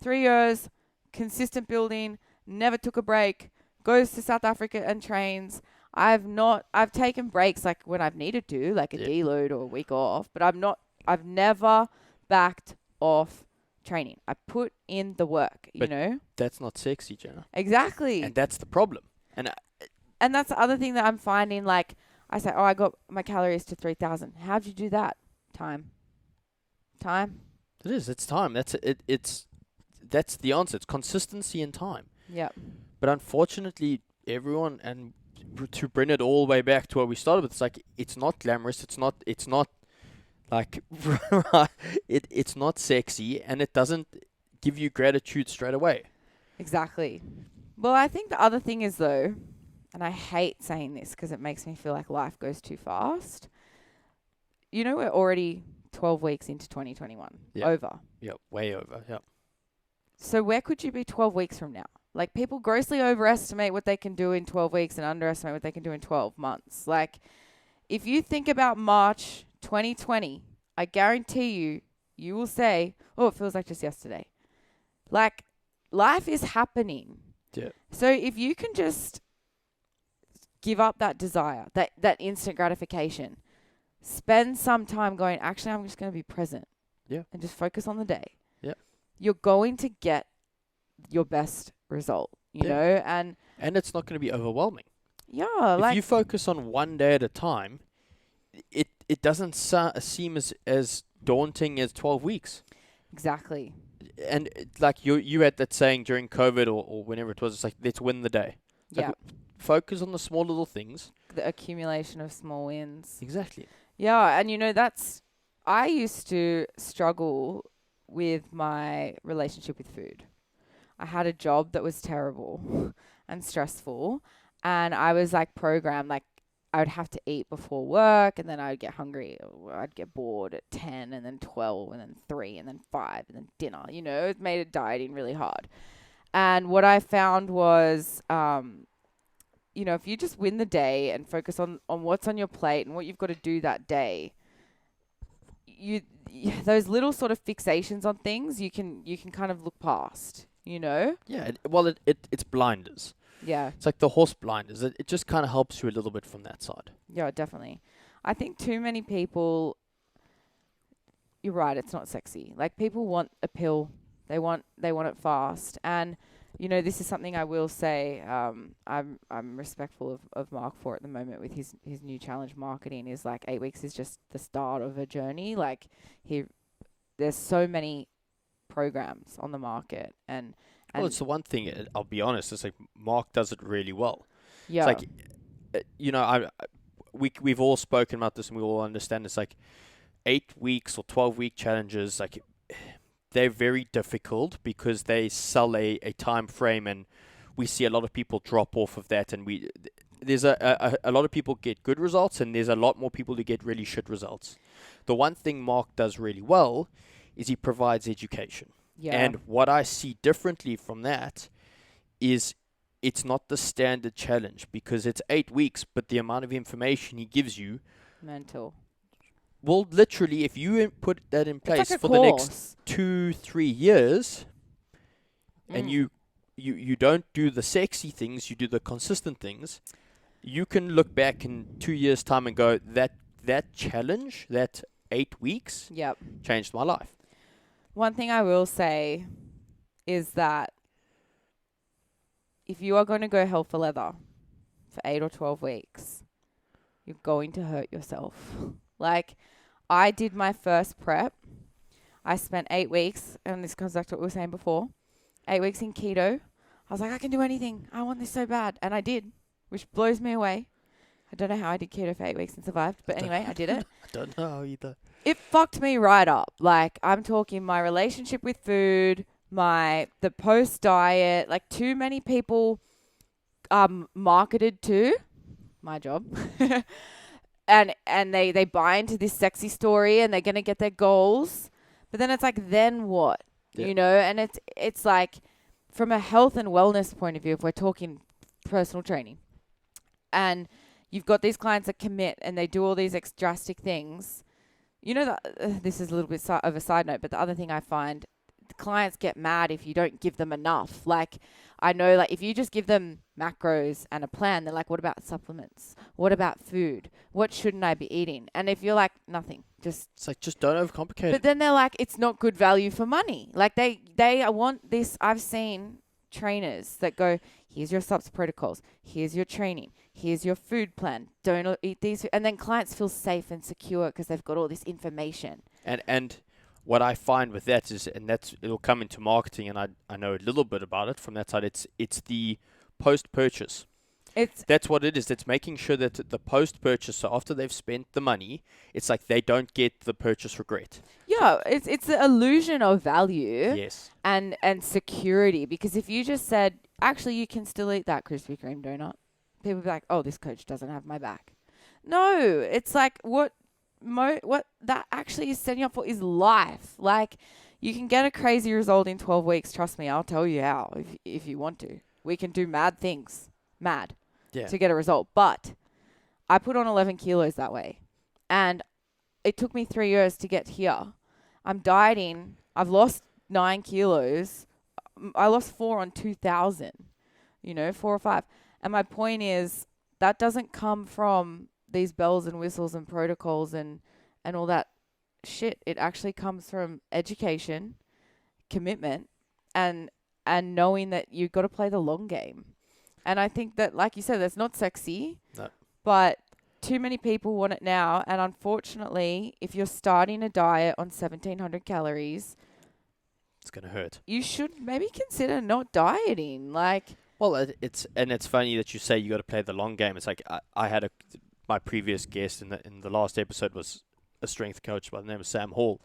3 years, consistent building, never took a break, goes to South Africa and trains. I've taken breaks like when I've needed to, like a deload or a week off, but I've never backed off training. I put in the work, you know? That's not sexy, Jenna. Exactly. And that's the problem. And that's the other thing that I'm finding, like, I say, I got my calories to 3,000. How'd you do that? Time. It is. It's time. That's the answer. It's consistency and time. Yep. But unfortunately, everyone, and to bring it all the way back to what we started with, it's like, it's not glamorous. It's not like, it's not sexy, and it doesn't give you gratitude straight away. Exactly. Well, I think the other thing is, though, and I hate saying this because it makes me feel like life goes too fast. You know, we're already 12 weeks into 2021. Yep. Over. Yeah, way over. Yeah. So where could you be 12 weeks from now? Like, people grossly overestimate what they can do in 12 weeks and underestimate what they can do in 12 months. Like, if you think about March 2020, I guarantee you will say, oh, it feels like just yesterday. Like, life is happening. Yeah. So if you can just give up that desire, that instant gratification, spend some time going, actually, I'm just going to be present. Yeah. And just focus on the day. Yeah. You're going to get your best result, you know? And it's not going to be overwhelming. Yeah. If you focus on one day at a time, it doesn't seem as daunting as 12 weeks. Exactly. And like you had that saying during COVID or whenever it was, it's like, let's win the day. Yeah. Like, focus on the small little things. The accumulation of small wins. Exactly. Yeah. And, you know, I used to struggle with my relationship with food. I had a job that was terrible and stressful, and I was like programmed, like I would have to eat before work, and then I would get hungry. I'd get bored at 10 and then 12 and then 3 and then 5 and then dinner. You know, it made it dieting really hard. And what I found was, you know, if you just win the day and focus on what's on your plate and what you've got to do that day, those little sort of fixations on things, you can kind of look past, you know? Yeah. It's blinders. Yeah. It's like the horse blinders. It just kind of helps you a little bit from that side. Yeah, definitely. I think too many people, you're right, it's not sexy. Like, people want a pill. They want it fast. And, you know, this is something I will say, I'm respectful of Mark for at the moment with his new challenge marketing, is like 8 weeks is just the start of a journey. Like, there's so many programs on the market, and well, it's the one thing, I'll be honest, it's like Mark does it really well. Yeah. It's like, you know, we've all spoken about this and we all understand it's like 8 weeks or 12-week challenges, like, they're very difficult because they sell a time frame, and we see a lot of people drop off of that, and there's a lot of people get good results, and there's a lot more people who get really shit results. The one thing Mark does really well is he provides education. Yeah. And what I see differently from that is it's not the standard challenge, because it's 8 weeks, but the amount of information he gives you, mental. Well, literally, if you put that in place like for course. the next 2-3 years, and you don't do the sexy things, you do the consistent things, you can look back in 2 years' time and go, that challenge, that 8 weeks, Yep. changed my life. One thing I will say is that if you are going to go hell for leather for 8 or 12 weeks, you're going to hurt yourself. Like, I did my first prep. I spent 8 weeks, and this comes back to what we were saying before, 8 weeks in keto. I was like, I can do anything. I want this so bad. And I did, which blows me away. I don't know how I did keto for 8 weeks and survived, but anyway, I did it. I don't know either. It fucked me right up. Like, I'm talking my relationship with food, the post-diet, like, too many people marketed to my job. and they buy into this sexy story, and they're going to get their goals. But then it's like, then what? Yep. You know, and it's like, from a health and wellness point of view, if we're talking personal training. And you've got these clients that commit and they do all these drastic things. You know, that this is a little bit of a side note, but the other thing I find, the clients get mad if you don't give them enough. Like, I know, like, if you just give them macros and a plan, they're like, what about supplements? What about food? What shouldn't I be eating? And if you're like, nothing, just... It's like, just don't overcomplicate it. But then they're like, it's not good value for money. Like, they want this. I've seen trainers that go, here's your subs protocols, here's your training, here's your food plan, don't eat these. And then clients feel safe and secure because they've got all this information. And what I find with that is, and it'll come into marketing, and I know a little bit about it from that side, it's the post-purchase. That's what it is. It's making sure that the post-purchase, so after they've spent the money, it's like they don't get the purchase regret. Yeah, it's the illusion of value. Yes. And security. Because if you just said, actually, you can still eat that Krispy Kreme donut, people would be like, oh, this coach doesn't have my back. No, it's like what that actually is setting up for is life. Like, you can get a crazy result in 12 weeks. Trust me, I'll tell you how if you want to. We can do mad things. To get a result. But I put on 11 kilos that way. And it took me 3 years to get here. I'm dieting. I've lost 9 kilos. I lost 4 on 2,000. 4 or 5. And my point is, that doesn't come from these bells and whistles and protocols and all that shit. It actually comes from education, commitment, and knowing that you've got to play the long game. And I think that, like you said, that's not sexy. No. But too many people want it now. And unfortunately, if you're starting a diet on 1,700 calories, it's going to hurt. You should maybe consider not dieting. Well, it's funny that you say you got to play the long game. It's like I had my previous guest in the last episode was a strength coach by the name of Sam Hall,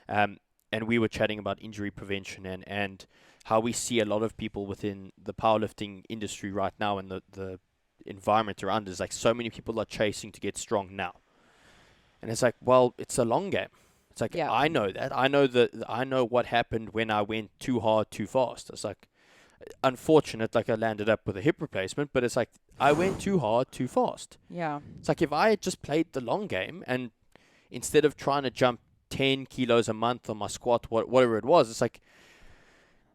and we were chatting about injury prevention and how we see a lot of people within the powerlifting industry right now and the environment around it is like so many people are chasing to get strong now. And it's like, well, it's a long game. It's like, yeah. I know that. I know what happened when I went too hard, too fast. It's like, unfortunate, like I landed up with a hip replacement, but it's like, I went too hard, too fast. Yeah. It's like, if I had just played the long game and instead of trying to jump 10 kilos a month on my squat, whatever it was, it's like,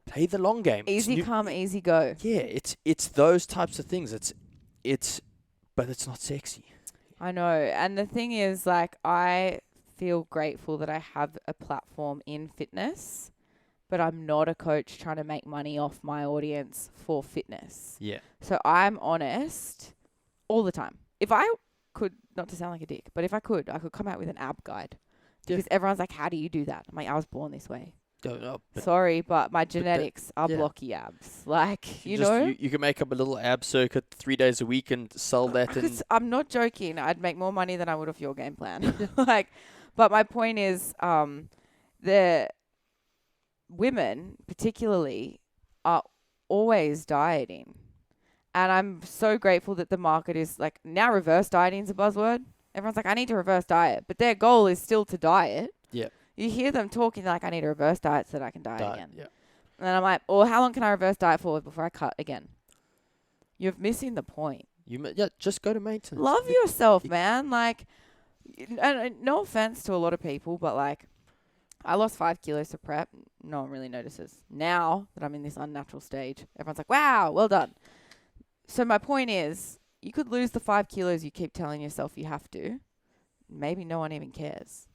play the long game. Easy come, easy go. Yeah, it's those types of things. But it's not sexy. I know. And the thing is, like, I feel grateful that I have a platform in fitness, but I'm not a coach trying to make money off my audience for fitness. Yeah. So I'm honest all the time. If I could, not to sound like a dick, but if I could come out with an ab guide. Yeah. Because everyone's like, how do you do that? I'm like, I was born this way. But sorry, but my genetics are blocky abs. Like, you know? You can make up a little ab circuit 3 days a week and sell that. Because I'm not joking. I'd make more money than I would off your game plan. But my point is, the women particularly are always dieting. And I'm so grateful that the market is like, now reverse dieting is a buzzword. Everyone's like, I need to reverse diet. But their goal is still to diet. Yeah. You hear them talking like, I need a reverse diet so that I can diet again. Yeah. And then I'm like, well, how long can I reverse diet for before I cut again? You're missing the point. Just go to maintenance. Love yourself, man. Like, and no offense to a lot of people, but like, I lost 5 kilos to prep. No one really notices. Now that I'm in this unnatural stage, everyone's like, wow, well done. So my point is, you could lose the 5 kilos you keep telling yourself you have to. Maybe no one even cares.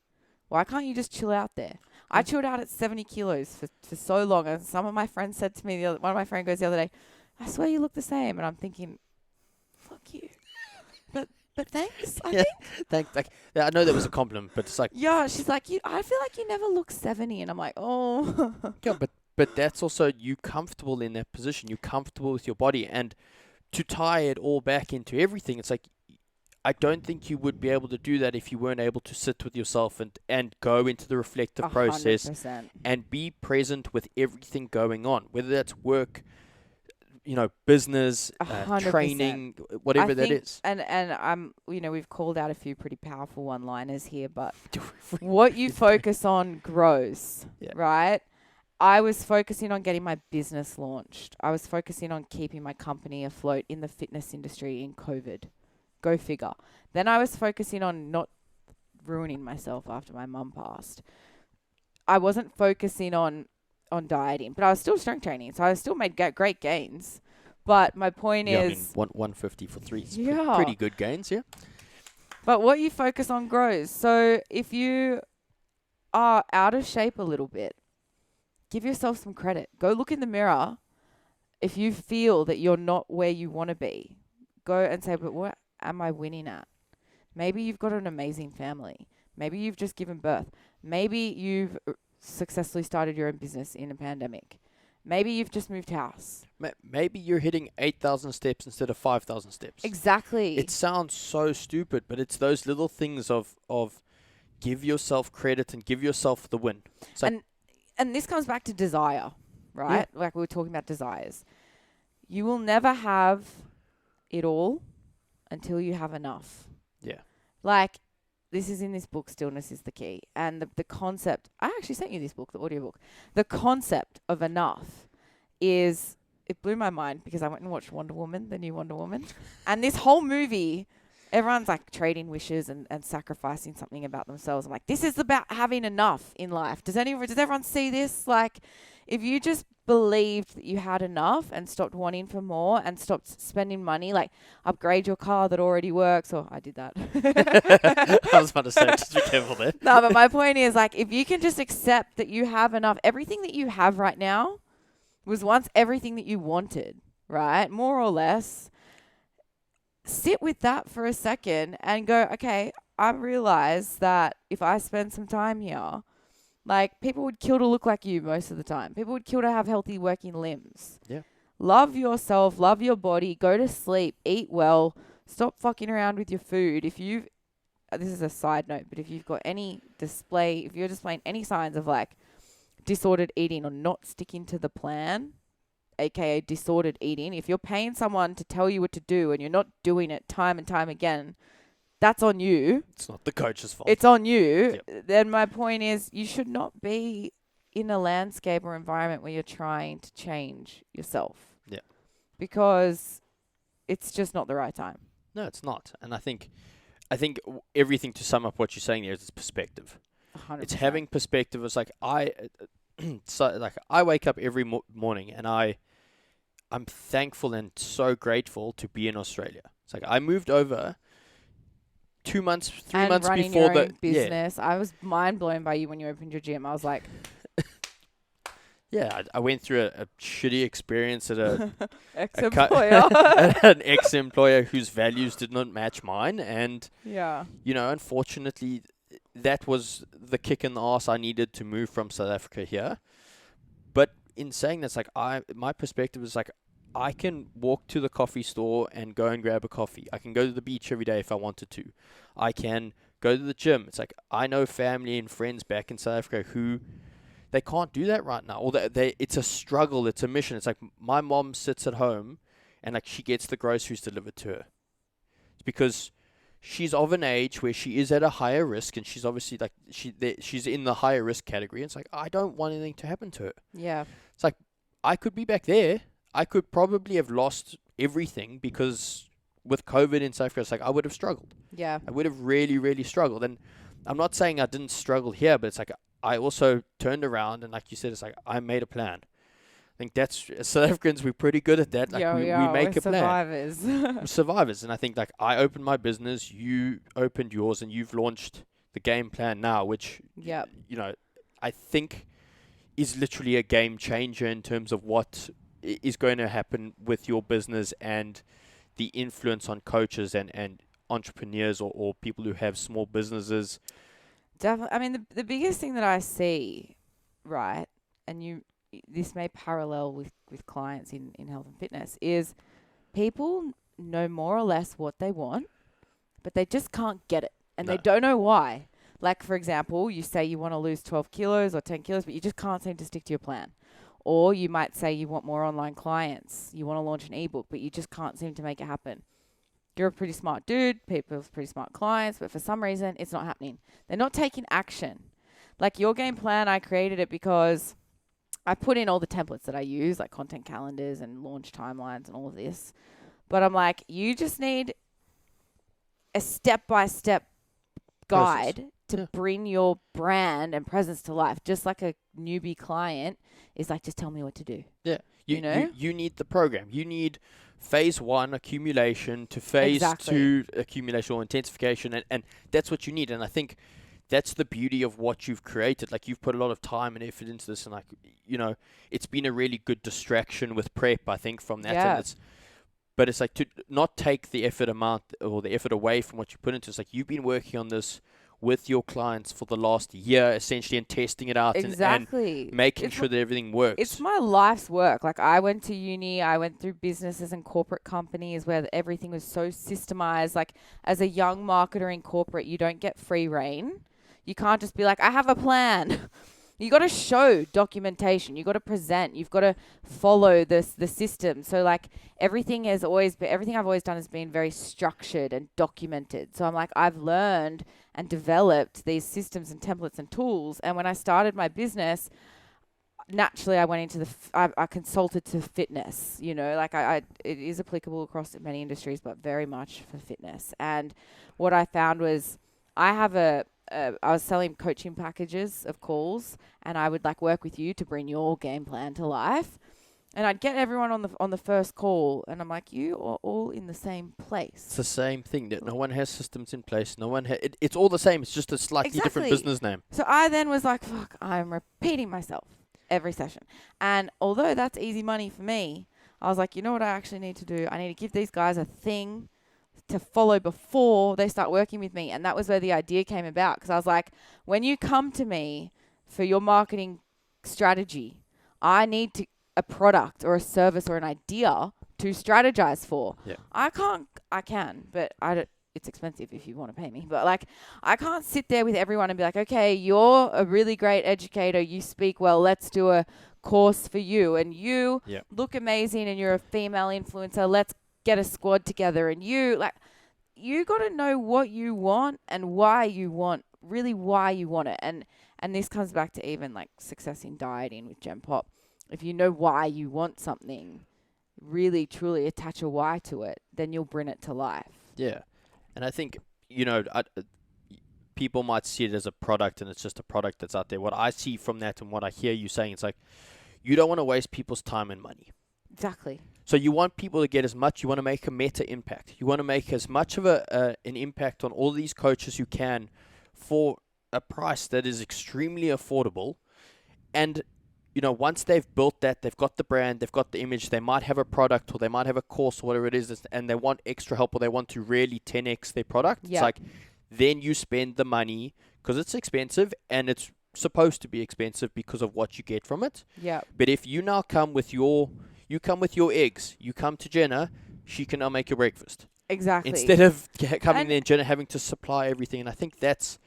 Why can't you just chill out there? I chilled out at 70 kilos for so long. And some of my friends said to me, one of my friends goes the other day, I swear you look the same. And I'm thinking, fuck you. But thanks, I think. Thanks. Like, I know that was a compliment, but it's like... Yeah, she's like, I feel like you never look 70. And I'm like, oh. Yeah, but that's also you comfortable in that position. You're comfortable with your body. And to tie it all back into everything, it's like, I don't think you would be able to do that if you weren't able to sit with yourself and go into the reflective process 100%. And be present with everything going on, whether that's work, business, training, whatever that is. And I'm, we've called out a few pretty powerful one-liners here, but what you focus on grows, right? I was focusing on getting my business launched. I was focusing on keeping my company afloat in the fitness industry in COVID. Go figure. Then I was focusing on not ruining myself after my mum passed. I wasn't focusing on dieting, but I was still strength training, so I still made great gains. But my point is, 150 for 3 is Yeah. pretty good gains, yeah. but what you focus on grows. So if you are out of shape a little bit, give yourself some credit. Go look in the mirror. If you feel that you're not where you want to be, go and say, but what am I winning at? Maybe you've got an amazing family. Maybe you've just given birth. Maybe you've successfully started your own business in a pandemic. Maybe you've just moved house. Maybe you're hitting 8,000 steps instead of 5,000 steps. Exactly. It sounds so stupid, but it's those little things of give yourself credit and give yourself the win. And this comes back to desire, right? Yeah. Like we were talking about desires. You will never have it all until you have enough. Yeah. Like, this is in this book, Stillness is the Key. And the concept, I actually sent you this book, the audiobook. The concept of enough is, it blew my mind because I went and watched Wonder Woman, the new Wonder Woman. And this whole movie, everyone's like trading wishes and sacrificing something about themselves. I'm like, this is about having enough in life. Does everyone see this? Like, if you just believed that you had enough and stopped wanting for more and stopped spending money, like upgrade your car that already works, or I did that. I was about to say, just be careful there. No, but my point is, like, if you can just accept that you have enough, everything that you have right now was once everything that you wanted, right? More or less. Sit with that for a second and go, okay, I realize that if I spend some time here, like, people would kill to look like you most of the time. People would kill to have healthy working limbs. Yeah. Love yourself, love your body, go to sleep, eat well, stop fucking around with your food. If you've, this is a side note, but if you've got if you're displaying any signs of like disordered eating or not sticking to the plan, aka disordered eating, if you're paying someone to tell you what to do and you're not doing it time and time again, that's on you. It's not the coach's fault. It's on you. Yep. Then my point is, you should not be in a landscape or environment where you're trying to change yourself. Yeah. Because it's just not the right time. No, it's not. And I think everything, to sum up what you're saying there, is perspective. 100%. It's having perspective. It's like I wake up every morning and I'm thankful and so grateful to be in Australia. It's like I moved over 3 months running before your own business. I was mind blown by you when you opened your gym. I was like, yeah, I went through a shitty experience at ex-employer. an ex-employer whose values did not match mine, and Yeah. Unfortunately, that was the kick in the ass I needed to move from South Africa here. But in saying that's like my perspective is like I can walk to the coffee store and go and grab a coffee. I can go to the beach every day if I wanted to. I can go to the gym. It's like I know family and friends back in South Africa who they can't do that right now. Or it's a struggle. It's a mission. It's like my mom sits at home and like she gets the groceries delivered to her. It's because she's of an age where she is at a higher risk, and she's obviously like she's in the higher risk category. It's like I don't want anything to happen to her. Yeah. It's like I could be back there. I could probably have lost everything because with COVID in South Africa, it's like I would have struggled. Yeah. I would have really, really struggled. And I'm not saying I didn't struggle here, but it's like I also turned around and, like you said, it's like I made a plan. I think that's South Africans, we're pretty good at that. Like we make a plan. Survivors. We're survivors. And I think like I opened my business, you opened yours, and you've launched the game plan now, which Yep. I think is literally a game changer in terms of what is going to happen with your business and the influence on coaches and entrepreneurs or people who have small businesses. Definitely. I mean, the biggest thing that I see, right, and this may parallel with clients in health and fitness, is people know more or less what they want, but they just can't get it. And No. they don't know why. Like, for example, you say you want to lose 12 kilos or 10 kilos, but you just can't seem to stick to your plan. Or you might say you want more online clients. You want to launch an ebook, but you just can't seem to make it happen. You're a pretty smart dude. People have pretty smart clients, but for some reason, it's not happening. They're not taking action. Like your game plan, I created it because I put in all the templates that I use, like content calendars and launch timelines and all of this. But I'm like, you just need a step-by-step guide to bring your brand and presence to life. Just like a newbie client is like, just tell me what to do. Yeah. You know? You need the program. You need phase 1 accumulation to phase 2 accumulation or intensification. And that's what you need. And I think that's the beauty of what you've created. Like, you've put a lot of time and effort into this, and like, you know, it's been a really good distraction with prep, I think, from that. Yeah. And but it's like to not take the effort amount or the effort away from what you put into it. It's like, you've been working on this with your clients for the last year, essentially, and testing it out and making sure that everything works. It's my life's work. Like, I went to uni, I went through businesses and corporate companies where everything was so systemized. Like, as a young marketer in corporate, you don't get free reign. You can't just be like, I have a plan. You got to show documentation. You got to present. You've got to follow the system. So like everything I've always done has been very structured and documented. So I'm like, I've learned and developed these systems and templates and tools. And when I started my business, naturally I went into I consulted to fitness, you know, like it is applicable across many industries, but very much for fitness. And what I found was I was selling coaching packages of calls, and I would like work with you to bring your game plan to life. And I'd get everyone on the first call, and I'm like, you are all in the same place. It's the same thing. That no one has systems in place. No one it's all the same. It's just a slightly different business name. So I then was like, fuck, I'm repeating myself every session. And although that's easy money for me, I was like, you know what I actually need to do? I need to give these guys a thing to follow before they start working with me. And that was where the idea came about, because I was like, when you come to me for your marketing strategy, I need a product or a service or an idea to strategize for. Yeah. I can, but I don't. It's expensive if you want to pay me. But like, I can't sit there with everyone and be like, okay, you're a really great educator. You speak well. Let's do a course for you. And you look amazing and you're a female influencer. Let's get a squad together. And you got to know what you want and why you want it. And this comes back to even like success in dieting with Gen Pop. If you know why you want something, really, truly attach a why to it, then you'll bring it to life. Yeah. And I think, you know, people might see it as a product and it's just a product that's out there. What I see from that and what I hear you saying, it's like, you don't want to waste people's time and money. Exactly. So you want people to get as much, you want to make a meta impact. You want to make as much of an impact on all these coaches you can for a price that is extremely affordable. And, you know, once they've built that, they've got the brand, they've got the image, they might have a product or they might have a course or whatever it is, and they want extra help or they want to really 10x their product. It's like, then you spend the money because it's expensive and it's supposed to be expensive because of what you get from it. Yeah. But if you now come with your eggs, you come to Jenna, she can now make your breakfast. Exactly. Instead of coming there and Jenna having to supply everything. And I think that's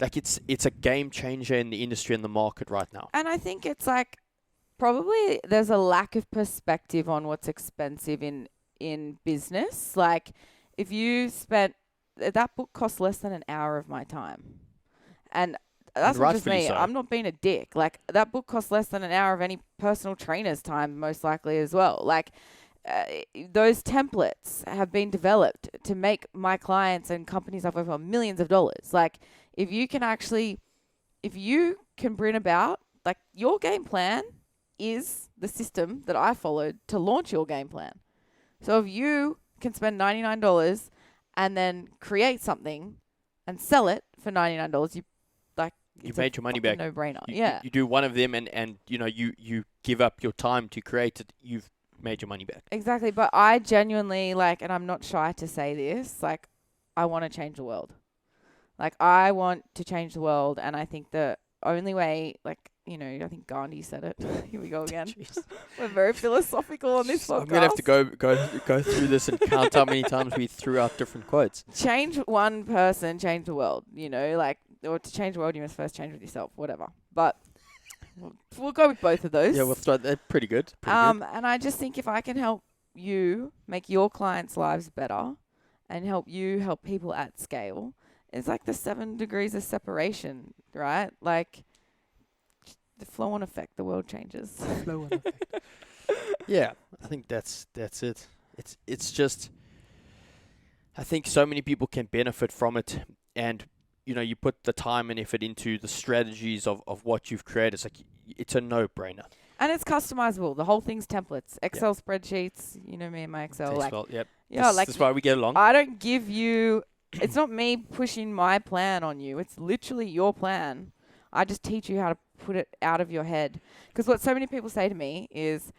like, it's a game changer in the industry and the market right now. And I think it's like, probably there's a lack of perspective on what's expensive in business. Like, if you spent, that book cost less than an hour of my time. And that's not just me. So. I'm not being a dick. Like, that book costs less than an hour of any personal trainer's time, most likely as well. Like, those templates have been developed to make my clients and companies I've worked for millions of dollars. Like, if you can bring about, like, your game plan is the system that I followed to launch your game plan. So if you can spend $99 and then create something and sell it for $99, you made your money back. No brainer. You do one of them and you know, you give up your time to create it. You've made your money back. Exactly. But I genuinely, like, and I'm not shy to say this, like, I want to change the world. Like, I want to change the world, and I think the only way, like, you know, I think Gandhi said it. Here we go again. We're very philosophical on this podcast. I'm gonna have to go through this and count how many times we threw out different quotes. Change one person, change the world. You know, like, or to change the world, you must first change with yourself. Whatever. But we'll go with both of those. Yeah, we'll throw that. Pretty good. And I just think if I can help you make your clients' lives better, and help people at scale, it's like the 7 degrees of separation, right? Like, the flow-on effect. The world changes. Flow-on effect. Yeah, I think that's it. It's just, I think so many people can benefit from it, and you put the time and effort into the strategies of what you've created. It's like it's a no-brainer. And it's customizable. The whole thing's templates, Excel spreadsheets. You know me and my Excel. Yep. Yeah, that's why we get along. I don't give you. It's not me pushing my plan on you. It's literally your plan. I just teach you how to put it out of your head. Because what so many people say to me is,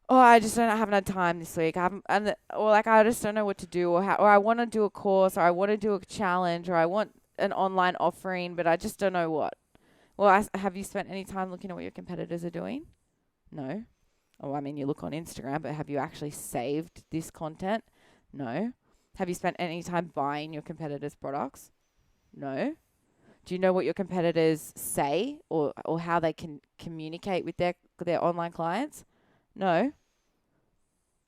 "Oh, I haven't had time this week. I just don't know what to do, or I want to do a course, or I want to do a challenge, or I want an online offering, but I just don't know what." Well, have you spent any time looking at what your competitors are doing? No. Oh, I mean, you look on Instagram, but have you actually saved this content? No. Have you spent any time buying your competitors' products? No. Do you know what your competitors say or how they can communicate with their online clients? No.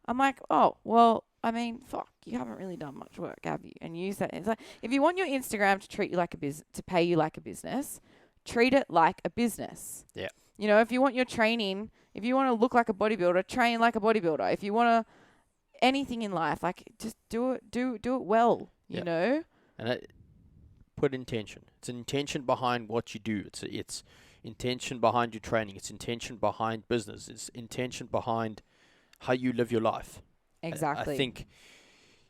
I'm like, oh, well, I mean, fuck, you haven't really done much work, have you? And use that. It's like, if you want your Instagram to treat you like a business, to pay you like a business, treat it like a business. Yeah. If you want your training, if you want to look like a bodybuilder, train like a bodybuilder. If you want to anything in life, like just do it well, you know? And put intention. It's an intention behind what you do. It's intention behind your training. It's intention behind business. It's intention behind how you live your life. Exactly. I think,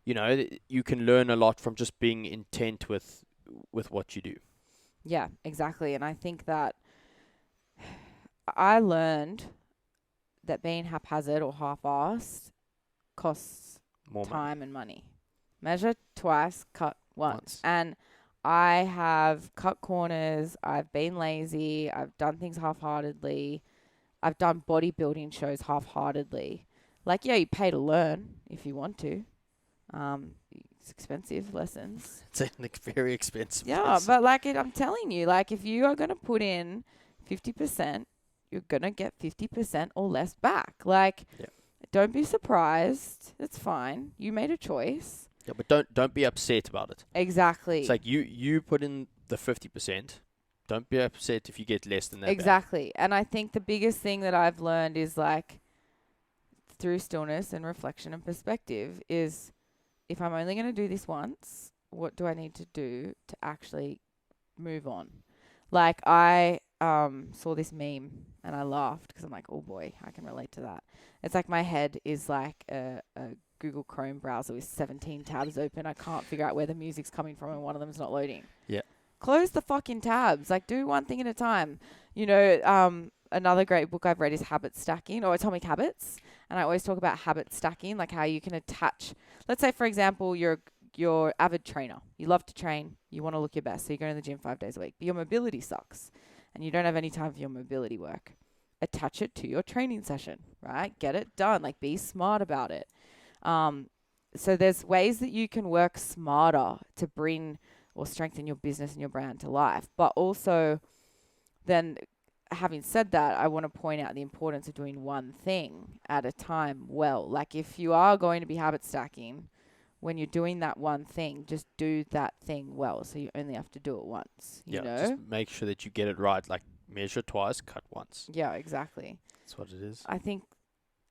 you can learn a lot from just being intent with what you do. Yeah, exactly. And I think that I learned that being haphazard or half-assed costs More time and money. Measure twice, cut once. And I have cut corners. I've been lazy. I've done things half-heartedly. I've done bodybuilding shows half-heartedly. Like, yeah, you pay to learn if you want to. It's expensive lessons. It's very expensive. Yeah, but I'm telling you, if you are going to put in 50%, you're going to get 50% or less back. Don't be surprised. It's fine. You made a choice. Yeah, but don't be upset about it. Exactly. It's like you put in the 50%. Don't be upset if you get less than that. Exactly. Back. And I think the biggest thing that I've learned is through stillness and reflection and perspective is, if I'm only going to do this once, what do I need to do to actually move on? I saw this meme and I laughed because I'm like, oh boy, I can relate to that. It's like my head is like a Google Chrome browser with 17 tabs open. I can't figure out where the music's coming from and one of them's not loading. Yeah. Close the fucking tabs. Do one thing at a time. Another great book I've read is Habit Stacking or Atomic Habits. And I always talk about habit stacking, how you can attach. Let's say, for example, you're avid trainer. You love to train. You want to look your best. So you go to the gym 5 days a week. But your mobility sucks. And you don't have any time for your mobility work. Attach it to your training session, right? Get it done. Be smart about it. So there's ways that you can work smarter to bring or strengthen your business and your brand to life. But also, then, having said that, I want to point out the importance of doing one thing at a time well. If you are going to be habit stacking, when you're doing that one thing, just do that thing well. So you only have to do it once, you know? Just make sure that you get it right. Measure twice, cut once. Yeah, exactly. That's what it is. I think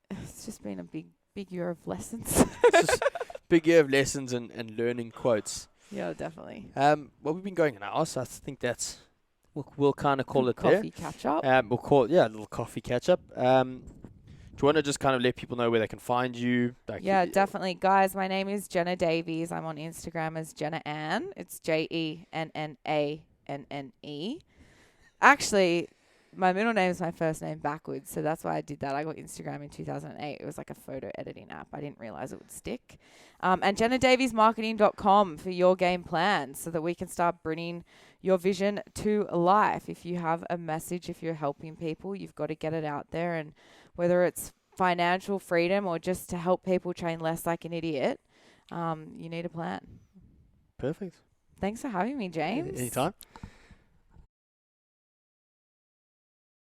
it's just been a big year of lessons. It's just big year of lessons and learning quotes. Yeah, definitely. We've been going an hour, so I think that's... We'll kind of call it coffee catch up. We'll call it, a little coffee catch up. Do you want to just kind of let people know where they can find you? Yeah, definitely. Guys, my name is Jenna Davies. I'm on Instagram as Jenna Ann. It's JennaAnne. Actually, my middle name is my first name backwards, so that's why I did that. I got Instagram in 2008. It was like a photo editing app. I didn't realize it would stick. And JennaDaviesMarketing.com for your game plan so that we can start bringing your vision to life. If you have a message, if you're helping people, you've got to get it out there. And whether it's financial freedom or just to help people train less like an idiot, you need a plan. Perfect. Thanks for having me, James. Anytime.